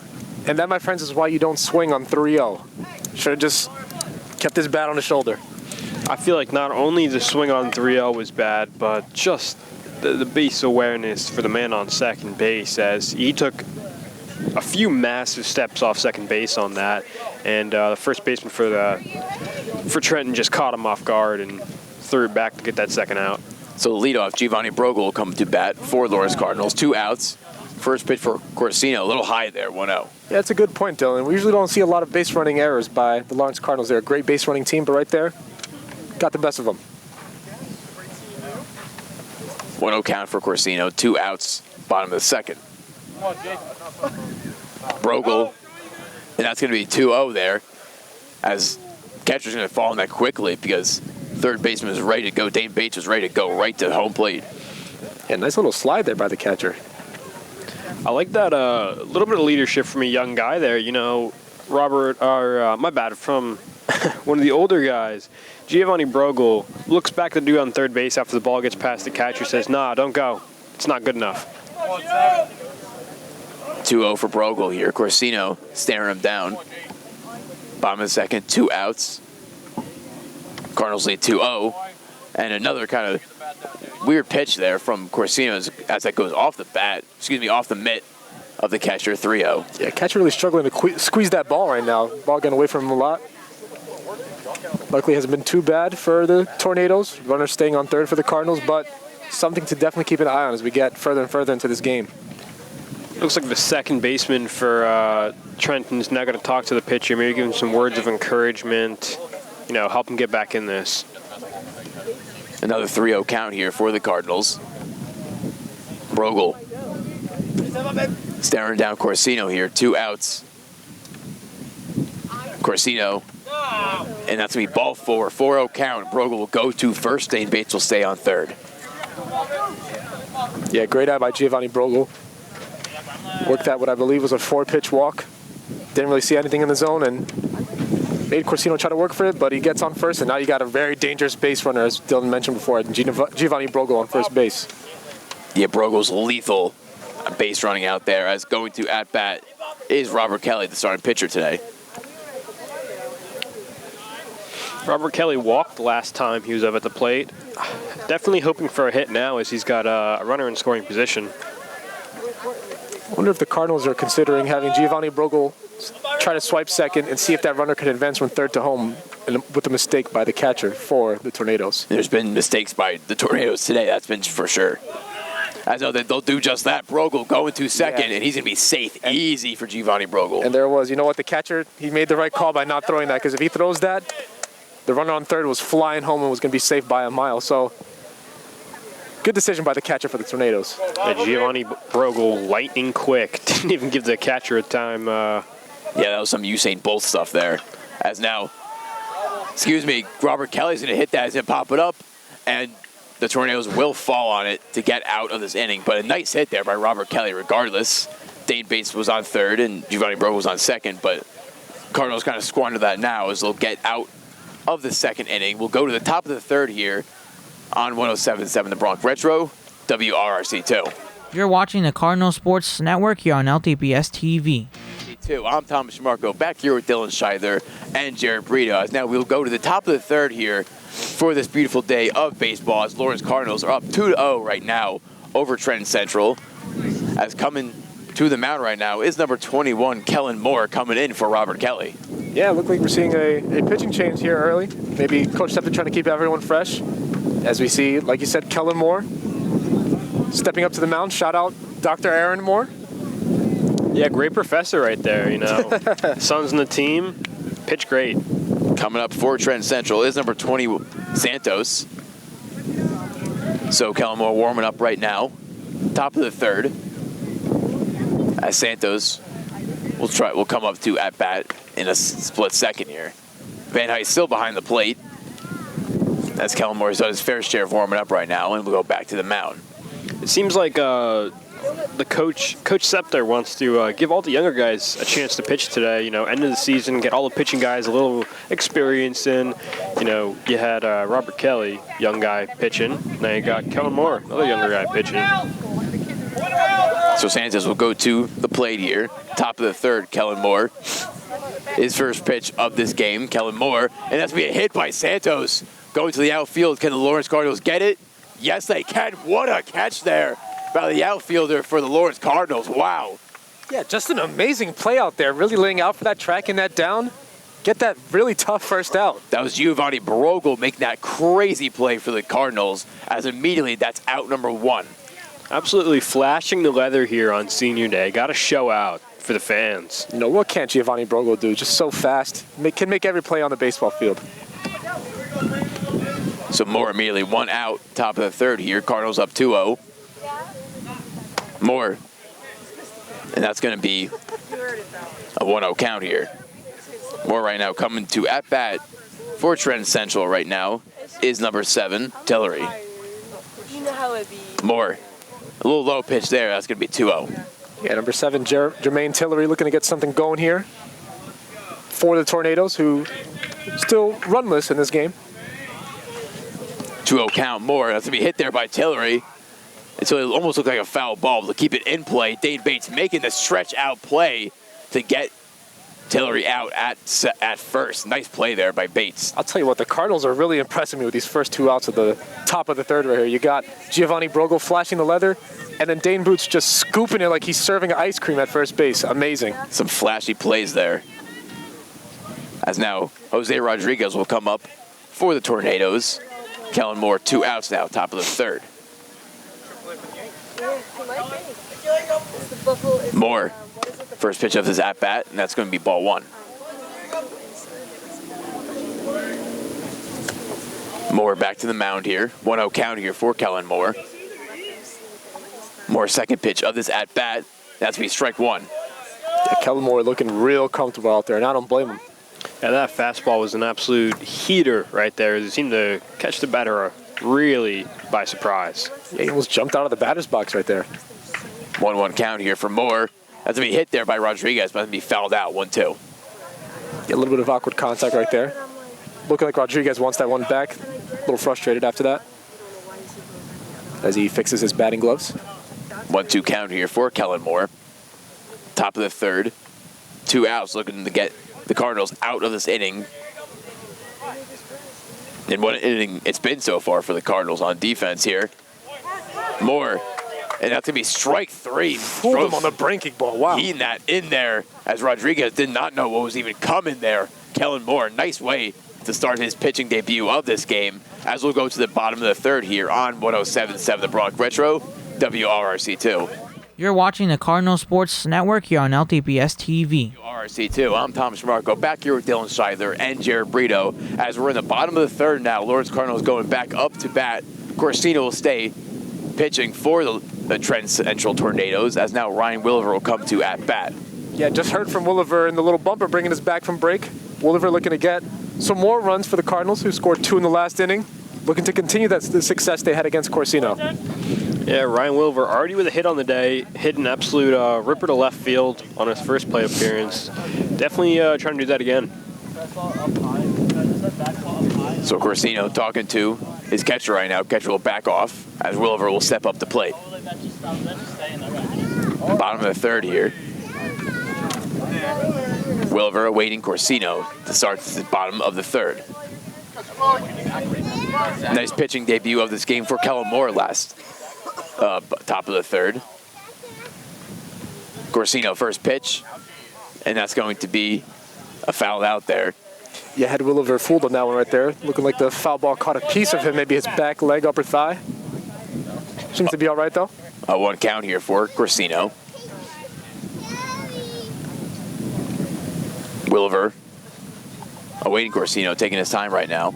And that, my friends, is why you don't swing on 3-0. Should have just kept his bat on his shoulder. I feel like not only the swing on 3-0 was bad, but just the base awareness for the man on second base, as he took a few massive steps off second base on that, and the first baseman for Trenton just caught him off guard and threw it back to get that second out. So the leadoff, Giovanni Brogle will come to bat for Lawrence Cardinals. 2 outs. First pitch for Corsino, a little high there, 1-0. Yeah, that's a good point, Dylan. We usually don't see a lot of base running errors by the Lawrence Cardinals. They're a great base running team, but right there, got the best of them. 1-0 count for Corsino, 2 outs, bottom of the second. Brogle, and that's going to be 2-0 there, as catcher's going to fall in that quickly because third baseman was ready to go. Dane Bates was ready to go right to home plate. Yeah, nice little slide there by the catcher. I like that little bit of leadership from a young guy there. From one of the older guys, Giovanni Brogle, looks back to the dude on third base after the ball gets past the catcher, says, "Nah, don't go. It's not good enough." 2-0 for Brogle here. Corsino staring him down. Bottom of the second, 2 outs. Cardinals lead 2-0. And another kind of weird pitch there from Corsino as that goes off the mitt of the catcher, 3-0. Yeah, catcher really struggling to squeeze that ball right now. Ball getting away from him a lot. Luckily, it hasn't been too bad for the Tornadoes. Runner staying on third for the Cardinals, but something to definitely keep an eye on as we get further and further into this game. Looks like the second baseman for Trenton's now going to talk to the pitcher, maybe give him some words of encouragement, help him get back in this. Another 3-0 count here for the Cardinals. Brogle staring down Corsino here, 2 outs. Corsino, and that's going to be ball 4, 4-0 count. Brogle will go to first, Dane Bates will stay on third. Yeah, great eye by Giovanni Brogle. Worked that what I believe was a 4-pitch walk. Didn't really see anything in the zone and made Corsino try to work for it, but he gets on first, and now you got a very dangerous base runner, as Dylan mentioned before, Giovanni Brogle on first base. Yeah, Brogle's lethal base running out there, as going to at-bat is Robert Kelly, the starting pitcher today. Robert Kelly walked last time he was up at the plate. Definitely hoping for a hit now, as he's got a runner in scoring position. I wonder if the Cardinals are considering having Giovanni Brogle try to swipe second and see if that runner can advance from third to home with a mistake by the catcher for the Tornadoes. There's been mistakes by the Tornadoes today, that's been for sure. I know that they'll do just that. Brogle going to second, and he's going to be safe, easy for Giovanni Brogle. And there was, the catcher, he made the right call by not throwing that, because if he throws that, the runner on third was flying home and was going to be safe by a mile. So, good decision by the catcher for the Tornadoes. Giovanni Brogle, lightning quick. Didn't even give the catcher a time. Yeah, that was some Usain Bolt stuff there. As now, Robert Kelly's going to hit that. He's going to pop it up, and the Tornadoes will fall on it to get out of this inning. But a nice hit there by Robert Kelly regardless. Dane Bates was on third, and Giovanni Brogle was on second, but Cardinals kind of squander that now as they'll get out of the second inning. We'll go to the top of the third here on 107.7 The Bronx Retro, WRRC2. You're watching the Cardinal Sports Network here on LTPS TV. I'm Thomas Marco, back here with Dylan Scheidler and Jared Brito. Now we'll go to the top of the third here for this beautiful day of baseball, as Lawrence Cardinals are up 2-0 right now over Trenton Central. As coming to the mound right now is number 21, Kellen Moore, coming in for Robert Kelly. Yeah, look like we're seeing a pitching change here early. Maybe Coach Steppen trying to keep everyone fresh. As we see, like you said, Kellen Moore stepping up to the mound. Shout out Dr. Aaron Moore. Yeah, great professor right there, you know. Son's in the team, pitch great. Coming up for Trenton Central is number 20, Santos. So Kellen Moore warming up right now. Top of the third. As Santos will come up to at bat in a split second here. Van Heist still behind the plate. As Kellen Moore's done his fair share of warming up right now, and we'll go back to the mound. It seems like the Coach Scepter wants to give all the younger guys a chance to pitch today. You know, end of the season, get all the pitching guys a little experience in. You know, you had Robert Kelly, young guy, pitching. Now you got Kellen Moore, another younger guy, pitching. So Santos will go to the plate here. Top of the third, Kellen Moore. His first pitch of this game, Kellen Moore. And that's going to be a hit by Santos. Going to the outfield. Can the Lawrence Cardinals get it? Yes, they can. What a catch there by the outfielder for the Lawrence Cardinals. Wow. Yeah, just an amazing play out there. Really laying out for that, tracking that down. Get that really tough first out. That was Giovanni Brogel making that crazy play for the Cardinals, as immediately that's out number 1. Absolutely flashing the leather here on senior day. Got to show out for the fans. You know, what can't Giovanni Brogel do? Just so fast. Can make every play on the baseball field. So Moore immediately 1 out, top of the third here. Cardinals up 2-0. Moore. And that's going to be a 1-0 count here. Moore right now coming to at bat for Trenton Central right now is number 7, Tillery. Moore. A little low pitch there. That's going to be 2-0. Yeah, number 7, Jermaine Tillery, looking to get something going here for the Tornadoes, who still runless in this game. 2-0 count. Moore. That's going to be hit there by Tillery. And so it almost looked like a foul ball to keep it in play. Dane Bates making the stretch out play to get Tillery out at first. Nice play there by Bates. I'll tell you what, the Cardinals are really impressing me with these first 2 outs at the top of the third right here. You got Giovanni Brogel flashing the leather, and then Dane Boots just scooping it like he's serving ice cream at first base. Amazing. Some flashy plays there. As now Jose Rodriguez will come up for the Tornadoes. Kellen Moore 2 outs now, top of the third. Moore, first pitch of his at-bat, and that's going to be ball 1. Moore back to the mound here. 1-0 count here for Kellen Moore. Moore's second pitch of this at-bat. That's going to be strike 1. Yeah, Kellen Moore looking real comfortable out there, and I don't blame him. Yeah, that fastball was an absolute heater right there. He seemed to catch the batter really by surprise. Yeah, he almost jumped out of the batter's box right there. 1-1 count here for Moore. That's going to be hit there by Rodriguez, but going to be fouled out, 1-2. Yeah, a little bit of awkward contact right there. Looking like Rodriguez wants that one back. A little frustrated after that as he fixes his batting gloves. 1-2 count here for Kellen Moore. Top of the third. 2 outs, looking to get the Cardinals out of this inning. And what an inning it's been so far for the Cardinals on defense here. Moore. And that's going to be strike 3. Fooled him on the breaking ball. Wow. Heating that in there as Rodriguez did not know what was even coming there. Kellen Moore, nice way to start his pitching debut of this game, as we'll go to the bottom of the third here on 107.7 The Bronx Retro, WRRC2. You're watching the Cardinal Sports Network here on LTPS TV. WRRC2. I'm Tom Schmarko, back here with Dylan Scheidler and Jared Brito, as we're in the bottom of the third now. Lawrence Cardinals going back up to bat. Corsino will stay pitching for the Trenton Central Tornadoes, as now Ryan Williver will come to at bat. Yeah, just heard from Williver in the little bumper bringing us back from break. Williver looking to get some more runs for the Cardinals, who scored 2 in the last inning. Looking to continue the success they had against Corsino. Yeah, Ryan Williver already with a hit on the day, hit an absolute ripper to left field on his first play appearance. Definitely trying to do that again. So Corsino talking to his catcher right now. Catcher will back off as Williver will step up the plate. Bottom of the third here. Williver awaiting Corsino to start the bottom of the third. Nice pitching debut of this game for Kellen Moore last top of the third. Corsino first pitch, and that's going to be a foul out there. Yeah, had Williver fooled on that one right there. Looking like the foul ball caught a piece of him, maybe his back leg, upper thigh. Seems to be all right, though. A 1 count here for Corsino. Williver awaiting Corsino, taking his time right now.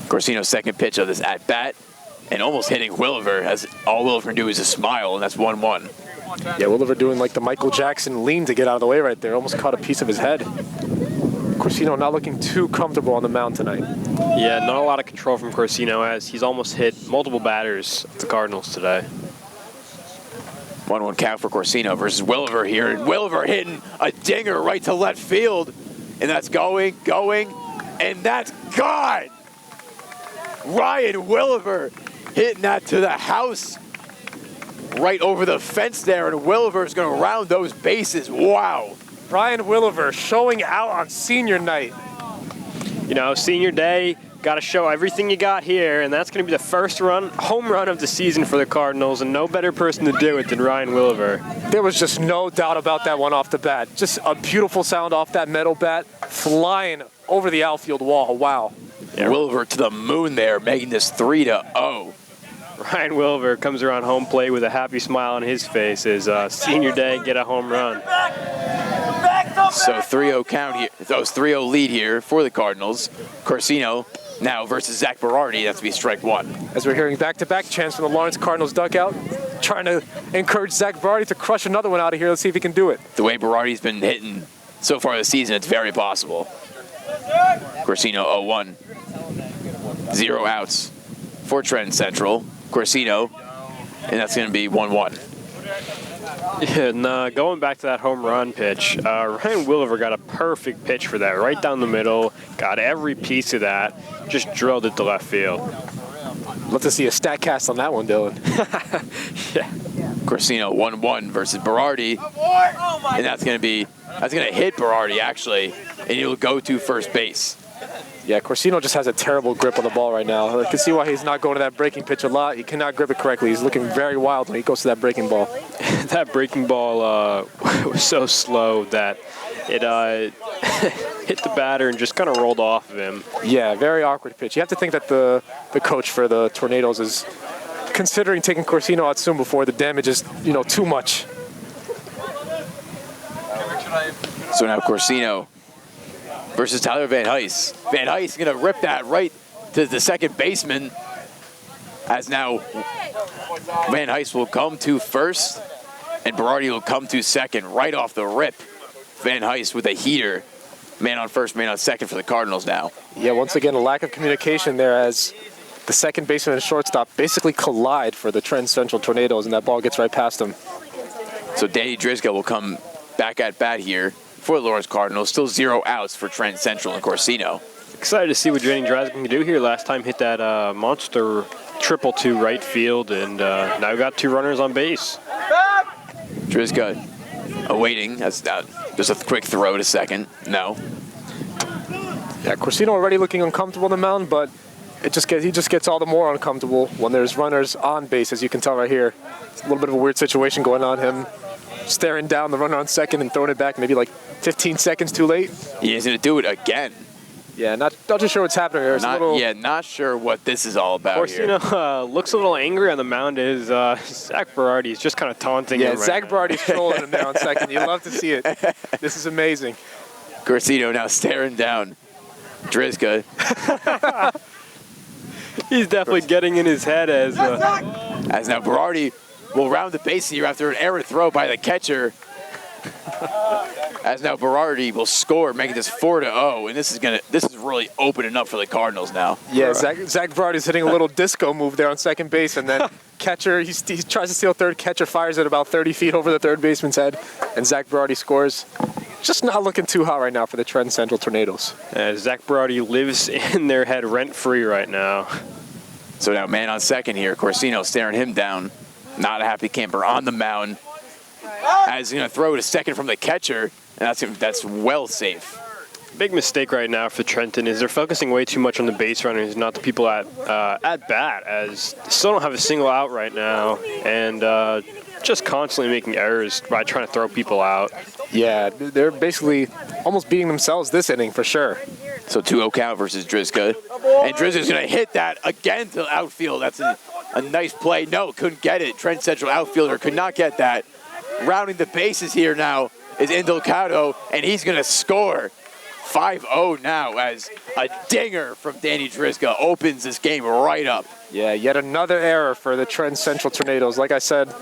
Corsino's second pitch of this at-bat, and almost hitting Williver, as all Williver can do is just smile, and that's 1-1. Yeah, Williver doing like the Michael Jackson lean to get out of the way right there. Almost caught a piece of his head. Corsino not looking too comfortable on the mound tonight. Yeah, not a lot of control from Corsino, as he's almost hit multiple batters at the Cardinals today. 1-1 count for Corsino versus Williver here. And Williver hitting a dinger right to left field. And that's going, and that's gone! Ryan Williver hitting that to the house. Right over the fence there, and Williver's going to round those bases. Wow. Ryan Williver showing out on senior night. You know, senior day, got to show everything you got here, and that's going to be the first home run of the season for the Cardinals, and no better person to do it than Ryan Williver. There was just no doubt about that one off the bat. Just a beautiful sound off that metal bat, flying over the outfield wall. Wow. Yeah, Williver to the moon there, making this 3-0. Ryan Williver comes around home plate with a happy smile on his face as senior day get a home run. So 3-0 count here. So it's 3-0 lead here for the Cardinals. Corsino now versus Zach Berardi. That's to be strike one. As we're hearing back-to-back chants from the Lawrence Cardinals dugout, trying to encourage Zach Berardi to crush another one out of here. Let's see if he can do it. The way Berardi's been hitting so far this season, it's very possible. Corsino 0-1. 0 outs for Trenton Central. Corsino, and that's going to be 1-1. Yeah, and going back to that home run pitch, Ryan Williver got a perfect pitch for that, right down the middle, got every piece of that, just drilled it to left field. Love to see a stat cast on that one, Dylan. Yeah. Corsino 1-1 versus Berardi, and that's going to hit Berardi actually, and he'll go to first base. Yeah, Corsino just has a terrible grip on the ball right now. I can see why he's not going to that breaking pitch a lot. He cannot grip it correctly. He's looking very wild when he goes to that breaking ball. That breaking ball was so slow that it hit the batter and just kind of rolled off of him. Yeah, very awkward pitch. You have to think that the coach for the Tornadoes is considering taking Corsino out soon before the damage is, too much. So now Corsino versus Tyler Van Heist. Van Heist going to rip that right to the second baseman, as now Van Heist will come to first and Berardi will come to second right off the rip. Van Heist with a heater. Man on first, man on second for the Cardinals now. Yeah, once again, a lack of communication there as the second baseman and shortstop basically collide for the Trenton Central Tornadoes, and that ball gets right past them. So Danny Driscoll will come back at bat here for the Lawrence Cardinals. Still 0 outs for Trenton Central and Corsino. Excited to see what Danny Driscoll can do here. Last time hit that monster triple to right field, and now got 2 runners on base. Driscoll awaiting. That's just a quick throw to second. No. Yeah, Corsino already looking uncomfortable on the mound, but he just gets all the more uncomfortable when there's runners on base, as you can tell right here. It's a little bit of a weird situation going on. Him staring down the runner on second and throwing it back maybe like 15 seconds too late. He is going to do it again. Yeah, not too sure what's happening here. Not sure what this is all about here. Corsino looks a little angry on the mound. Is Zach Berardi is just kind of taunting him right Zach now. Berardi's trolling him there on second. You love to see it. This is amazing. Corsino now staring down Driscoll. He's definitely getting in his head as now Berardi will round the base here after an errant throw by the catcher. As now Berardi will score, making this 4-0, and this is really opening up for the Cardinals now. Yeah, Zach Berardi's hitting a little disco move there on second base, and then catcher, he tries to steal third, catcher fires it about 30 feet over the third baseman's head, and Zach Berardi scores. Just not looking too hot right now for the Trenton Central Tornadoes. Zach Berardi lives in their head rent-free right now. So now man on second here, Corsino staring him down. Not a happy camper on the mound. As he's going to throw to second from the catcher, and that's well safe. big mistake right now for Trenton is they're focusing way too much on the base runners, not the people at bat, as they still don't have a single out right now, and just constantly making errors by trying to throw people out. Yeah, they're basically almost beating themselves this inning for sure. So 2-0 count versus Drizka. And Drizka's going to hit that again to outfield. That's a nice play. No, couldn't get it. Trent Central outfielder could not get that. Rounding the bases here now is Indulcado, and he's going to score. 5-0 now as a dinger from Danny Drizka opens this game right up. Yeah, yet another error for the Trenton Central Tornadoes. Like I said,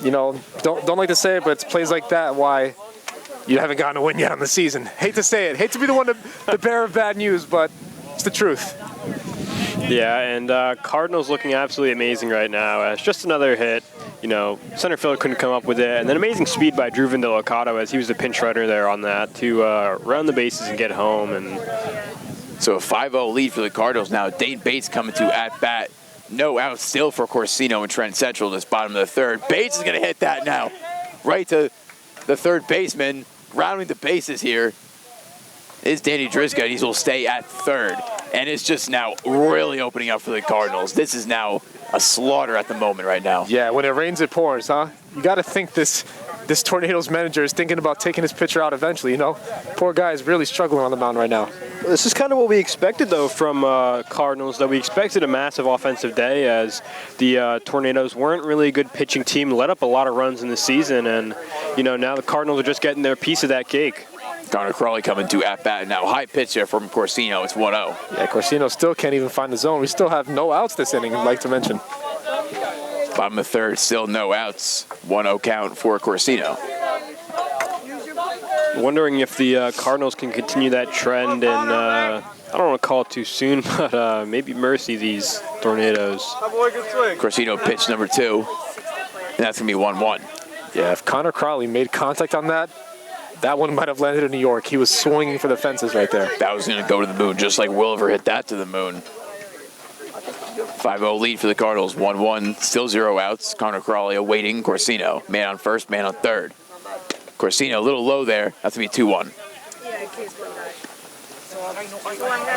you know, don't like to say it, but it's plays like that why you haven't gotten a win yet on the season. Hate to say it. Hate to be the one to bear of bad news, but it's the truth. Yeah, and Cardinals looking absolutely amazing right now. It's just another hit. You know, center fielder couldn't come up with it. And then amazing speed by Drew Indulcado as he was the pinch runner there on that to round the bases and get home. And so a 5-0 lead for the Cardinals now. Dane Bates coming to at bat. No out still for Corsino and Trent Central this bottom of the third. Bates is going to hit that now. Right to the third baseman. Rounding the bases here is Danny Drizka, and he will stay at third. And it's just now really opening up for the Cardinals. This is now a slaughter at the moment right now. Yeah, when it rains, it pours, huh? You got to think this Tornadoes manager is thinking about taking his pitcher out eventually, you know? Poor guy is really struggling on the mound right now. This is kind of what we expected, though, from Cardinals, that we expected a massive offensive day as the Tornadoes weren't really a good pitching team, let up a lot of runs in the season, and, you know, now the Cardinals are just getting their piece of that cake. Connor Crawley coming to at bat now. High pitch there from Corsino. It's 1-0. Yeah, Corsino still can't even find the zone. We still have no outs this inning, I'd like to mention. Bottom of the third, still no outs. 1-0 count for Corsino. Wondering if the Cardinals can continue that trend and I don't want to call it too soon, but maybe mercy these Tornadoes. Corsino pitch number 2, and that's going to be 1-1. Yeah, if Connor Crawley made contact on that, that one might have landed in New York. He was swinging for the fences right there. That was going to go to the moon, just like Williver hit that to the moon. 5-0 lead for the Cardinals, 1-1, still 0 outs. Connor Crawley awaiting Corsino. Man on first, man on third. Corsino a little low there. That's going to be 2-1.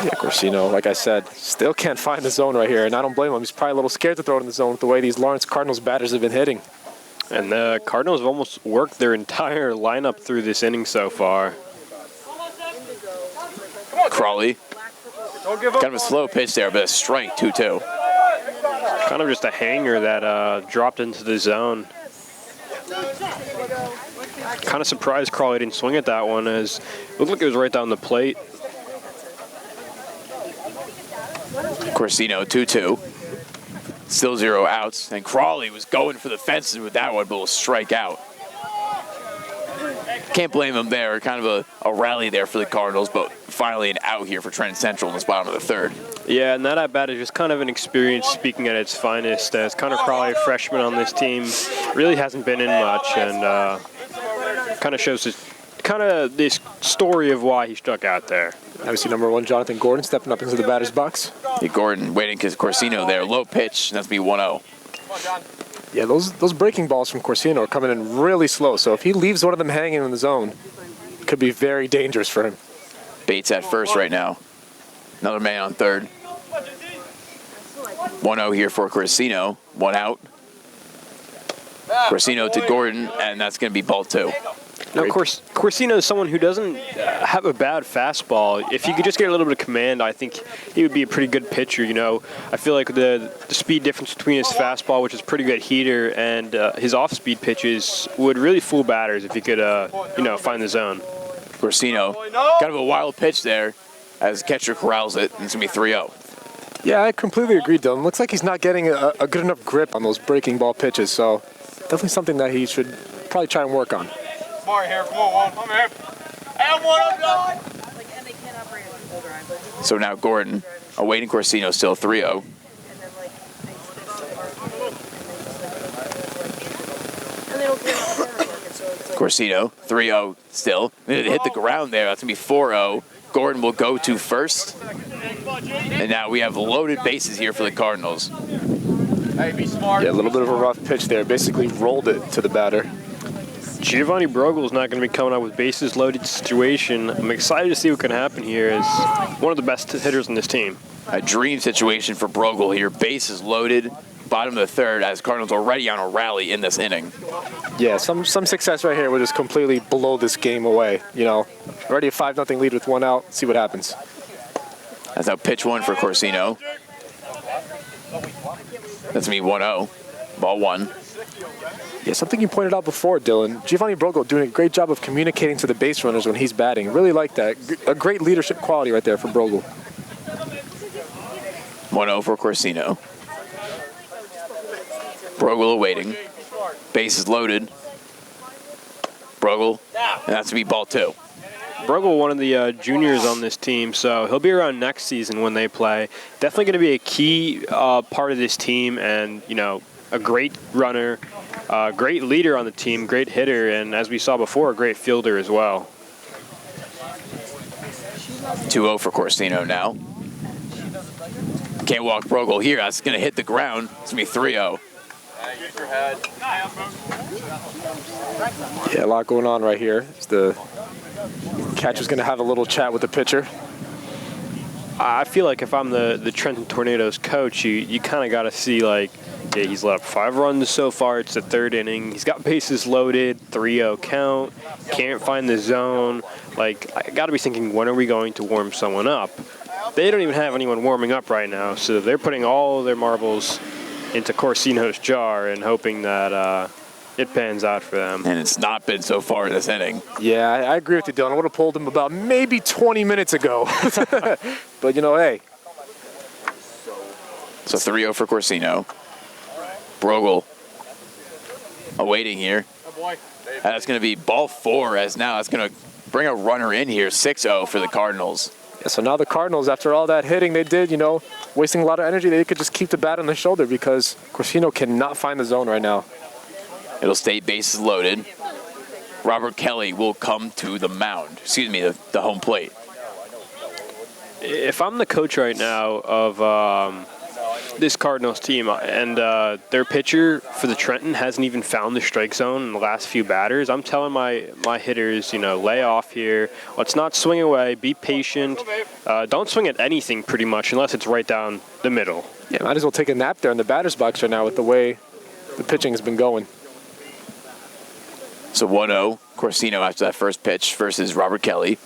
Yeah, Corsino, like I said, still can't find the zone right here, and I don't blame him. He's probably a little scared to throw it in the zone with the way these Lawrence Cardinals batters have been hitting. And the Cardinals have almost worked their entire lineup through this inning so far. Crawley. Kind of a slow pitch there, but a strike, 2-2. Kind of just a hanger that dropped into the zone. Kind of surprised Crawley didn't swing at that one, as it looked like it was right down the plate. Corsino, 2-2. Still 0 outs, and Crawley was going for the fences with that one, but will strike out. Can't blame him there. Kind of a rally there for the Cardinals, but finally an out here for Trenton Central in this bottom of the third. Yeah, and that at-bat is just kind of an experience speaking at its finest, as Connor Crawley, a freshman on this team, really hasn't been in much, and kind of shows this story of why he struck out there. Obviously, number 1, Jonathan Gordon stepping up into the batter's box. Yeah, Gordon waiting because Corsino there. Low pitch, and that's going to be 1-0. Yeah, those breaking balls from Corsino are coming in really slow, so if he leaves one of them hanging in the zone, it could be very dangerous for him. Bates at first right now. Another man on third. 1-0 here for Corsino. 1 out. Corsino to Gordon, and that's going to be ball 2. Now, of course, Corsino is someone who doesn't have a bad fastball. If he could just get a little bit of command, I think he would be a pretty good pitcher. You know, I feel like the speed difference between his fastball, which is pretty good heater, and his off-speed pitches would really fool batters if he could, find the zone. Corsino, kind of a wild pitch there as catcher corrals it, and it's going to be 3-0. Yeah, I completely agree, Dylan. Looks like he's not getting a good enough grip on those breaking ball pitches, so definitely something that he should probably try and work on. Here, come on, come here. And one up, done. So now Gordon awaiting Corsino, still 3-0. Corsino, 3-0 still. They hit the ground there. That's going to be 4-0. Gordon will go to first. And now we have loaded bases here for the Cardinals. Hey, be smart. Yeah, a little bit of a rough pitch there. Basically rolled it to the batter. Giovanni Brogel's not going to be coming up with bases loaded situation. I'm excited to see what can happen here as one of the best hitters on this team. A dream situation for Brogel here. Bases loaded, bottom of the third, as Cardinals already on a rally in this inning. Yeah, some success right here would just completely blow this game away. You know, already a 5-0 lead with 1 out. See what happens. That's now pitch 1 for Corsino. That's me 1-0. Ball 1. Yeah, something you pointed out before, Dylan. Giovanni Brogel doing a great job of communicating to the base runners when he's batting. Really like that. A great leadership quality right there for Brogel. 1-0 for Corsino. Brogel awaiting. Bases loaded. Brogel. And that's going to be ball 2. Brogel, one of the juniors on this team, so he'll be around next season when they play. Definitely going to be a key part of this team, and, you know, a great runner, great leader on the team, great hitter, and as we saw before, a great fielder as well. 2-0 for Corsino now. Can't walk Brogel here. That's going to hit the ground. It's going to be 3-0. Yeah, a lot going on right here. The catcher's going to have a little chat with the pitcher. I feel like if I'm the Trenton Tornadoes coach, you kind of got to see, like, yeah, he's let up 5 runs so far. It's the 3rd inning. He's got bases loaded, 3-0 count, can't find the zone. Like, I got to be thinking, when are we going to warm someone up? They don't even have anyone warming up right now, so they're putting all their marbles into Corsino's jar and hoping that it pans out for them. And it's not been so far in this inning. Yeah, I agree with you, Dylan. I would have pulled him about maybe 20 minutes ago. But, you know, hey. So 3-0 for Corsino. Brogel awaiting here. That's going to be ball 4, as now that's going to bring a runner in here. 6-0 for the Cardinals. Yeah, so now the Cardinals, after all that hitting they did, you know, wasting a lot of energy, they could just keep the bat on the shoulder because Corsino cannot find the zone right now. It'll stay bases loaded. Robert Kelly will come to the mound. Excuse me, the home plate. If I'm the coach right now of this Cardinals team and their pitcher for the Trenton hasn't even found the strike zone in the last few batters, I'm telling my hitters, you know, lay off here. Let's not swing away. Be patient. Don't swing at anything pretty much unless it's right down the middle. Yeah, might as well take a nap there in the batter's box right now with the way the pitching has been going. So 1-0, Corsino after that first pitch versus Robert Kelly.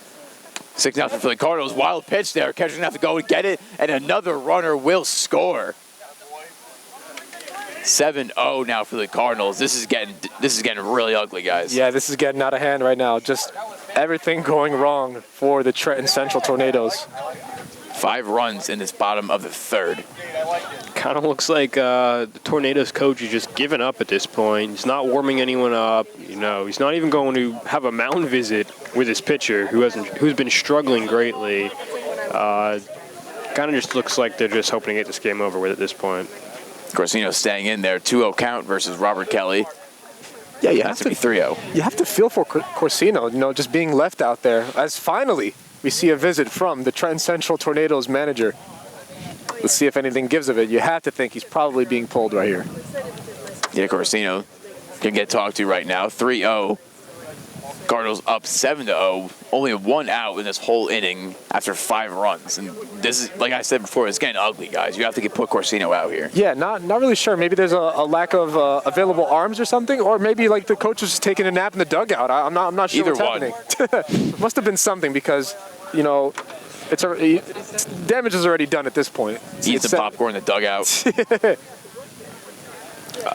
6-0 for the Cardinals. Wild pitch there. Catcher's going to have to go and get it, and another runner will score. 7-0 now for the Cardinals. This is getting really ugly, guys. Yeah, this is getting out of hand right now. Just everything going wrong for the Trenton Central Tornadoes. 5 runs in this bottom of the 3rd. Kind of looks like the Tornadoes coach is just giving up at this point. He's not warming anyone up. You know, he's not even going to have a mound visit with his pitcher who's been struggling greatly. Kind of just looks like they're just hoping to get this game over with at this point. Corsino staying in there. 2-0 count versus Robert Kelly. Yeah, you That's have to to be 3-0. You have to feel for Corsino, you know, just being left out there. As finally we see a visit from the Trenton Central Tornadoes manager. Let's see if anything gives of it. You have to think he's probably being pulled right here. Yeah, Corsino can get talked to right now. 3-0. Cardinals up 7-0. Only 1 out in this whole inning after 5 runs. And this is, like I said before, it's getting ugly, guys. You have to put Corsino out here. Yeah, not really sure. Maybe there's a lack of available arms or something, or maybe like the coach was just taking a nap in the dugout. I'm not sure Either what's happening. Must have been something because, you know, damage is already done at this point. Eat some popcorn in the dugout.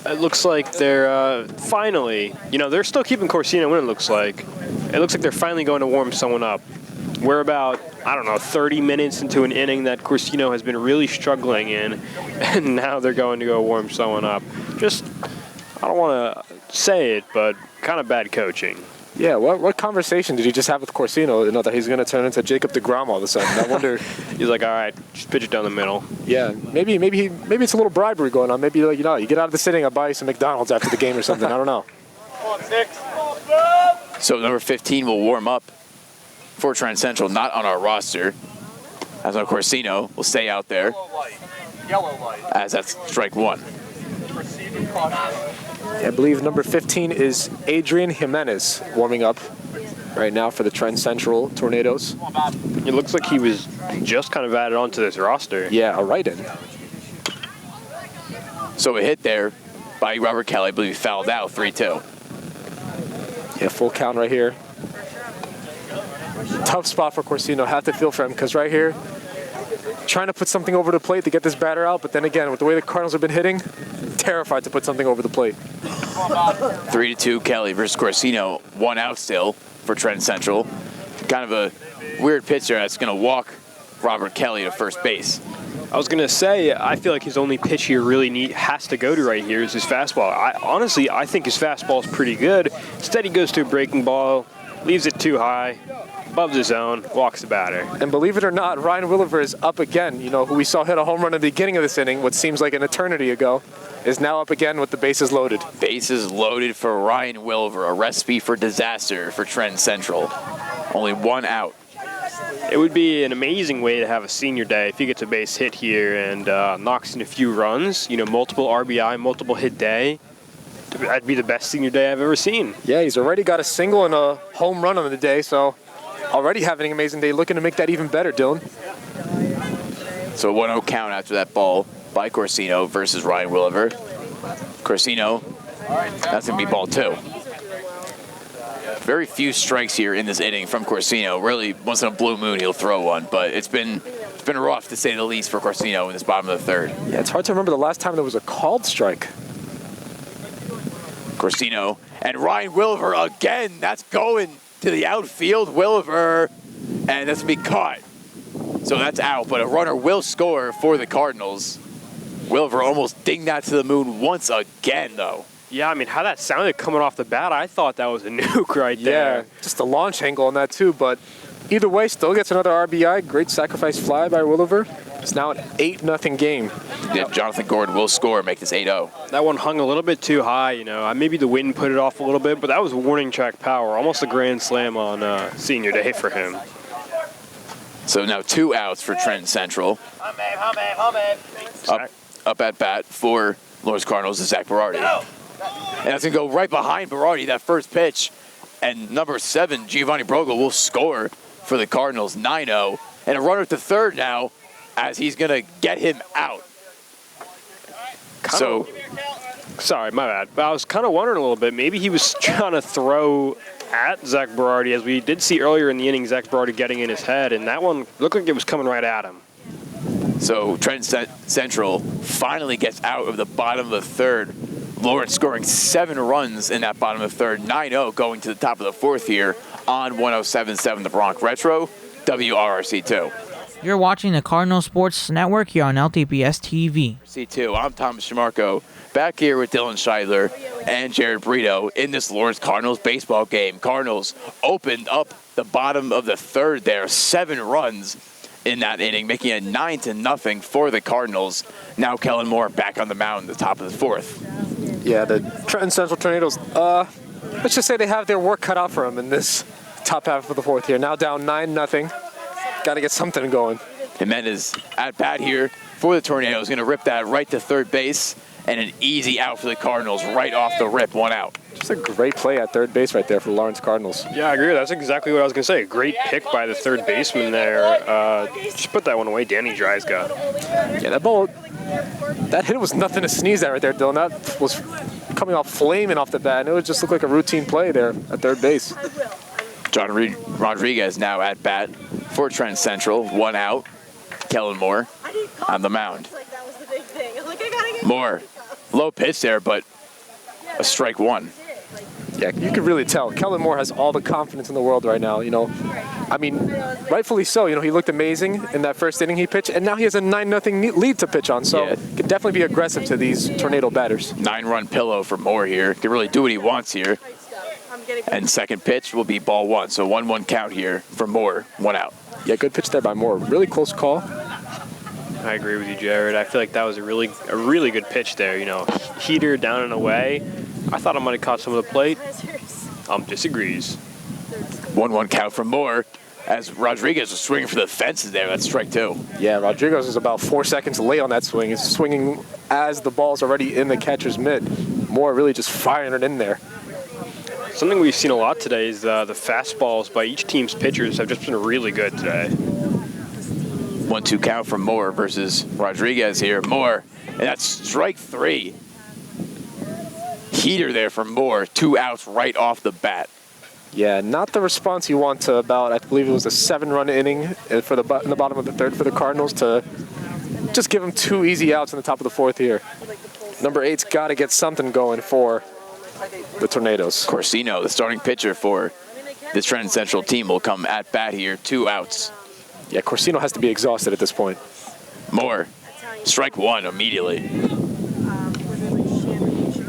It looks like they're finally, you know, they're still keeping Corsino in, it looks like. It looks like they're finally going to warm someone up. We're about, 30 minutes into an inning that Corsino has been really struggling in, and now they're going to go warm someone up. Just, I don't want to say it, but kind of bad coaching. Yeah, what conversation did he just have with Corsino, you know, that he's going to turn into Jacob deGrom all of a sudden? I wonder. He's like, all right, just pitch it down the middle. Yeah, maybe it's a little bribery going on. Maybe, like, you know, you get out of the sitting, I'll buy you some McDonald's after the game or something. I don't know. So number 15 will warm up for Trenton Central, not on our roster. As no Corsino will stay out there. Yellow light. As that's strike 1. Proceed with caution. I believe number 15 is Adrian Jimenez warming up right now for the Trenton Central Tornadoes. It looks like he was just kind of added onto this roster. Yeah, a right-in. So a hit there by Robert Kelly, I believe he fouled out 3-2. Yeah, full count right here. Tough spot for Corsino. Have to feel for him because right here, trying to put something over the plate to get this batter out, but then again, with the way the Cardinals have been hitting, terrified to put something over the plate. 3-2 Kelly versus Corsino. 1 out still for Trenton Central. Kind of a weird pitch there that's going to walk Robert Kelly to first base. I was going to say, I feel like his only pitch he really has to go to right here is his fastball. Honestly, I think his fastball is pretty good. Instead, he goes to a breaking ball, leaves it too high, above the zone, walks the batter. And believe it or not, Ryan Williver is up again. You know, who we saw hit a home run at the beginning of this inning, what seems like an eternity ago, is now up again with the bases loaded. Bases loaded for Ryan Wilver, a recipe for disaster for Trenton Central. Only 1 out. It would be an amazing way to have a senior day if he gets a base hit here and knocks in a few runs. You know, multiple RBI, multiple hit day. That'd be the best senior day I've ever seen. Yeah, he's already got a single and a home run on the day, so already having an amazing day. Looking to make that even better, Dylan. So 1-0 count after that ball by Corsino versus Ryan Williver. Corsino, that's going to be ball 2. Very few strikes here in this inning from Corsino. Really, once in a blue moon, he'll throw one. But it's been rough, to say the least, for Corsino in this bottom of the third. Yeah, it's hard to remember the last time there was a called strike. Corsino and Ryan Williver again. That's going to the outfield. Williver, and that's going to be caught. So that's out, but a runner will score for the Cardinals. Williver almost dinged that to the moon once again, though. Yeah, I mean, how that sounded coming off the bat, I thought that was a nuke right there. Yeah, just a launch angle on that too, but either way, still gets another RBI. Great sacrifice fly by Williver. It's now an 8-0 game. Yeah, Jonathan Gordon will score, make this 8-0. That one hung a little bit too high, you know. Maybe the wind put it off a little bit, but that was warning track power. Almost a grand slam on senior day for him. So now 2 outs for Trenton Central. Up at bat for Lawrence Cardinals is Zach Berardi. And that's going to go right behind Berardi, that first pitch. And number 7, Giovanni Brogel, will score for the Cardinals, 9-0. And a runner to third now, as he's going to get him out. Sorry, my bad. But I was kind of wondering a little bit. Maybe he was trying to throw at Zach Berardi, as we did see earlier in the inning, Zach Berardi getting in his head, and that one looked like it was coming right at him. So Trenton Central finally gets out of the bottom of the third. Lawrence scoring 7 runs in that bottom of the third, 9-0 going to the top of the fourth here on 107.7 The Bronx Retro, WRRC2. You're watching the Cardinal Sports Network here on LTPS TV. C2, I'm Thomas Shamarko, back here with Dylan Scheidler and Jared Brito in this Lawrence Cardinals baseball game. Cardinals opened up the bottom of the third there, 7 runs in that inning, making it 9-0 for the Cardinals. Now Kellen Moore back on the mound at the top of the fourth. Yeah, the Trenton Central Tornadoes, let's just say they have their work cut out for them in this top half of the fourth here. Now down 9-0. Got to get something going. Jimenez at bat here for the Tornadoes. Going to rip that right to third base, and an easy out for the Cardinals right off the rip, 1 out. Just a great play at third base right there for the Lawrence Cardinals. Yeah, I agree. That's exactly what I was going to say. Great pick by the third baseman there. Just put that one away, Danny Drysga. Yeah, that ball, that hit was nothing to sneeze at right there, Dylan. That was coming off flaming off the bat, and it would just look like a routine play there at third base. John Rodriguez now at bat for Trenton Central, 1 out. Kellen Moore on the mound. Moore, low pitch there, but a strike 1. Yeah, you can really tell. Kellen Moore has all the confidence in the world right now, you know. I mean, rightfully so. You know, he looked amazing in that first inning he pitched, and now he has a 9-0 lead to pitch on. So, can definitely be aggressive to these Tornado batters. 9-run pillow for Moore here. Can really do what he wants here. And second pitch will be ball 1. So 1-1 count here for Moore, 1 out. Yeah, good pitch there by Moore. Really close call. I agree with you, Jared. I feel like that was a really good pitch there. You know, heater down and away. I thought I might have caught some of the plate. Disagrees. 1-1 count for Moore as Rodriguez was swinging for the fences there. That's strike 2. Yeah, Rodriguez is about 4 seconds late on that swing. He's swinging as the ball's already in the catcher's mitt. Moore really just firing it in there. Something we've seen a lot today is the fastballs by each team's pitchers have just been really good today. 1-2 count from Moore versus Rodriguez here. Moore, and that's strike 3. Heater there from Moore. 2 outs right off the bat. Yeah, not the response you want to about, I believe it was a 7-run inning for in the bottom of the 3rd for the Cardinals to just give them 2 easy outs in the top of the 4th here. Number 8's got to get something going for the Tornadoes. Corsino, the starting pitcher for this Trenton Central team, will come at bat here. 2 outs. Yeah, Corsino has to be exhausted at this point. Moore, strike 1 immediately.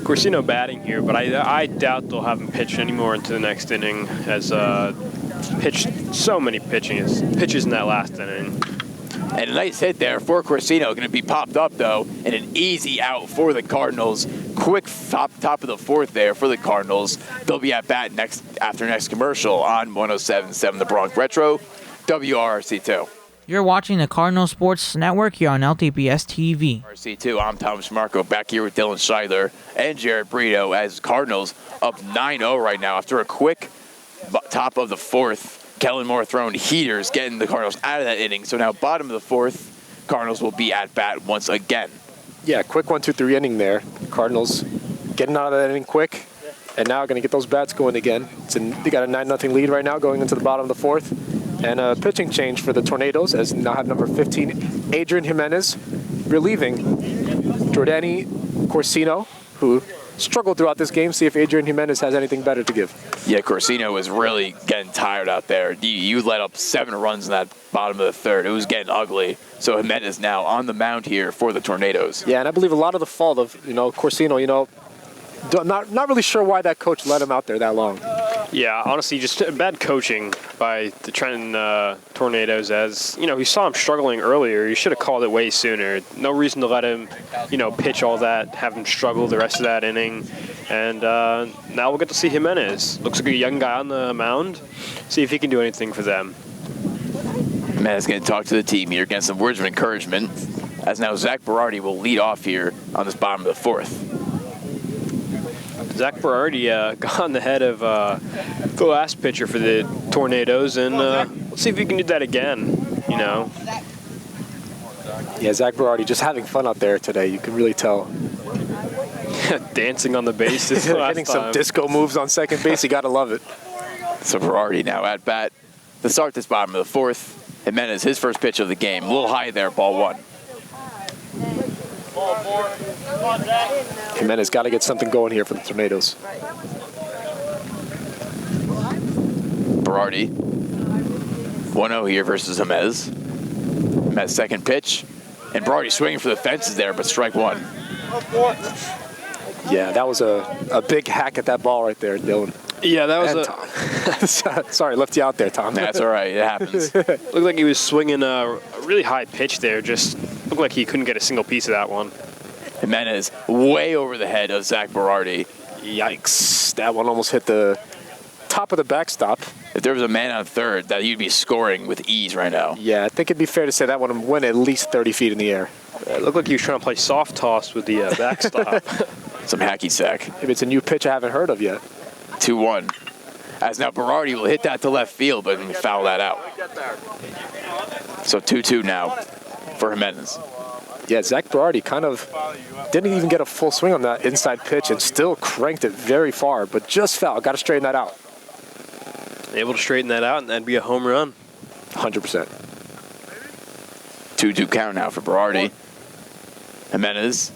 Corsino batting here, but I doubt they'll have him pitch anymore into the next inning, as pitched so many pitches in that last inning. And a nice hit there for Corsino. Going to be popped up, though, and an easy out for the Cardinals. Quick top of the 4th there for the Cardinals. They'll be at bat after next commercial on 107.7 The Bronx Retro, WRC2. You're watching the Cardinal Sports Network here on LTPS TV. RC2, I'm Thomas Marco, back here with Dylan Scheidler and Jared Brito as Cardinals up 9-0 right now after a quick top of the 4th. Kellen Moore throwing heaters, getting the Cardinals out of that inning. So now bottom of the 4th, Cardinals will be at bat once again. Yeah, quick 1-2-3 inning there. Cardinals getting out of that inning quick, and now going to get those bats going again. They got a 9-0 lead right now going into the bottom of the 4th. And a pitching change for the Tornadoes, as now have number 15, Adrian Jimenez, relieving Jordani Corsino, who struggled throughout this game. See if Adrian Jimenez has anything better to give. Yeah, Corsino was really getting tired out there. You let up 7 runs in that bottom of the 3rd. It was getting ugly. So Jimenez now on the mound here for the Tornadoes. Yeah, and I believe a lot of the fault of Corsino, not really sure why that coach let him out there that long. Yeah, honestly, just bad coaching by the Trenton Tornadoes. As he saw him struggling earlier. He should have called it way sooner. No reason to let him, pitch all that, have him struggle the rest of that inning. And now we'll get to see Jimenez. Looks like a young guy on the mound. See if he can do anything for them. Jimenez going to talk to the team here, get some words of encouragement. As now Zach Berardi will lead off here on this bottom of the 4th. Zach Berardi got on the head of the last pitcher for the Tornadoes, and let's see if he can do that again, Yeah, Zach Berardi just having fun out there today. You can really tell. Dancing on the bases. Hitting some disco moves on second base. You got to love it. So Berardi now at bat to start this bottom of the 4th. Jimenez, his first pitch of the game. A little high there, ball 1. Jimenez got to get something going here for the Tornadoes. Berardi, 1-0 here versus Jimenez. Jimenez second pitch, and Berardi swinging for the fences there, but strike 1. Yeah, that was a big hack at that ball right there, Dylan. Yeah, that was Tom. Sorry, left you out there, Tom. That's all right, it happens. Looked like he was swinging a really high pitch there. Just looked like he couldn't get a single piece of that one. Jimenez way over the head of Zach Berardi. Yikes. That one almost hit the top of the backstop. If there was a man on 3rd, that you'd be scoring with ease right now. Yeah, I think it'd be fair to say that one went at least 30 feet in the air. It looked like he was trying to play soft toss with the backstop. Some hacky sack. Maybe it's a new pitch I haven't heard of yet. 2-1. As now Berardi will hit that to left field, but foul that out. So 2-2 now for Jimenez. Yeah, Zach Berardi kind of didn't even get a full swing on that inside pitch and still cranked it very far, but just fouled. Got to straighten that out. Able to straighten that out, and that'd be a home run. 100%. 2-2 count now for Berardi. Jimenez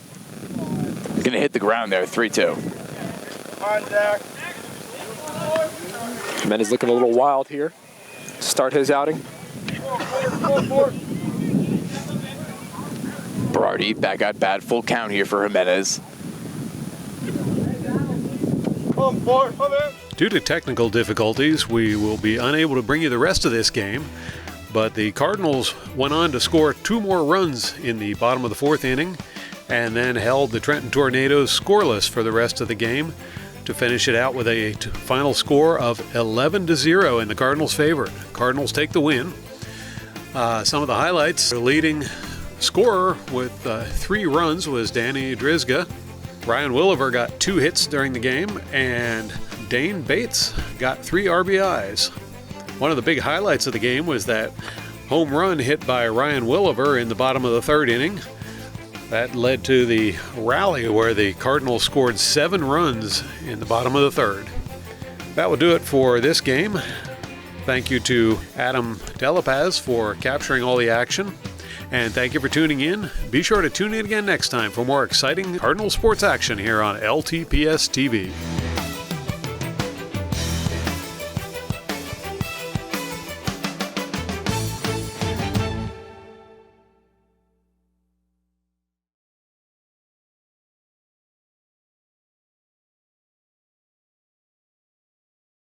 going to hit the ground there, 3-2. Jimenez looking a little wild here. Start his outing. Berardi back at bat, full count here for Jimenez. Due to technical difficulties, we will be unable to bring you the rest of this game, but the Cardinals went on to score 2 more runs in the bottom of the 4th inning and then held the Trenton Tornadoes scoreless for the rest of the game to finish it out with a final score of 11-0 in the Cardinals' favor. Cardinals take the win. Some of the highlights: the leading scorer with 3 runs was Danny Drizga. Ryan Williver got 2 hits during the game, and Dane Bates got 3 RBIs. One of the big highlights of the game was that home run hit by Ryan Williver in the bottom of the 3rd inning. That led to the rally where the Cardinals scored 7 runs in the bottom of the 3rd. That will do it for this game. Thank you to Adam Delapaz for capturing all the action. And thank you for tuning in. Be sure to tune in again next time for more exciting Cardinal sports action here on LTPS TV.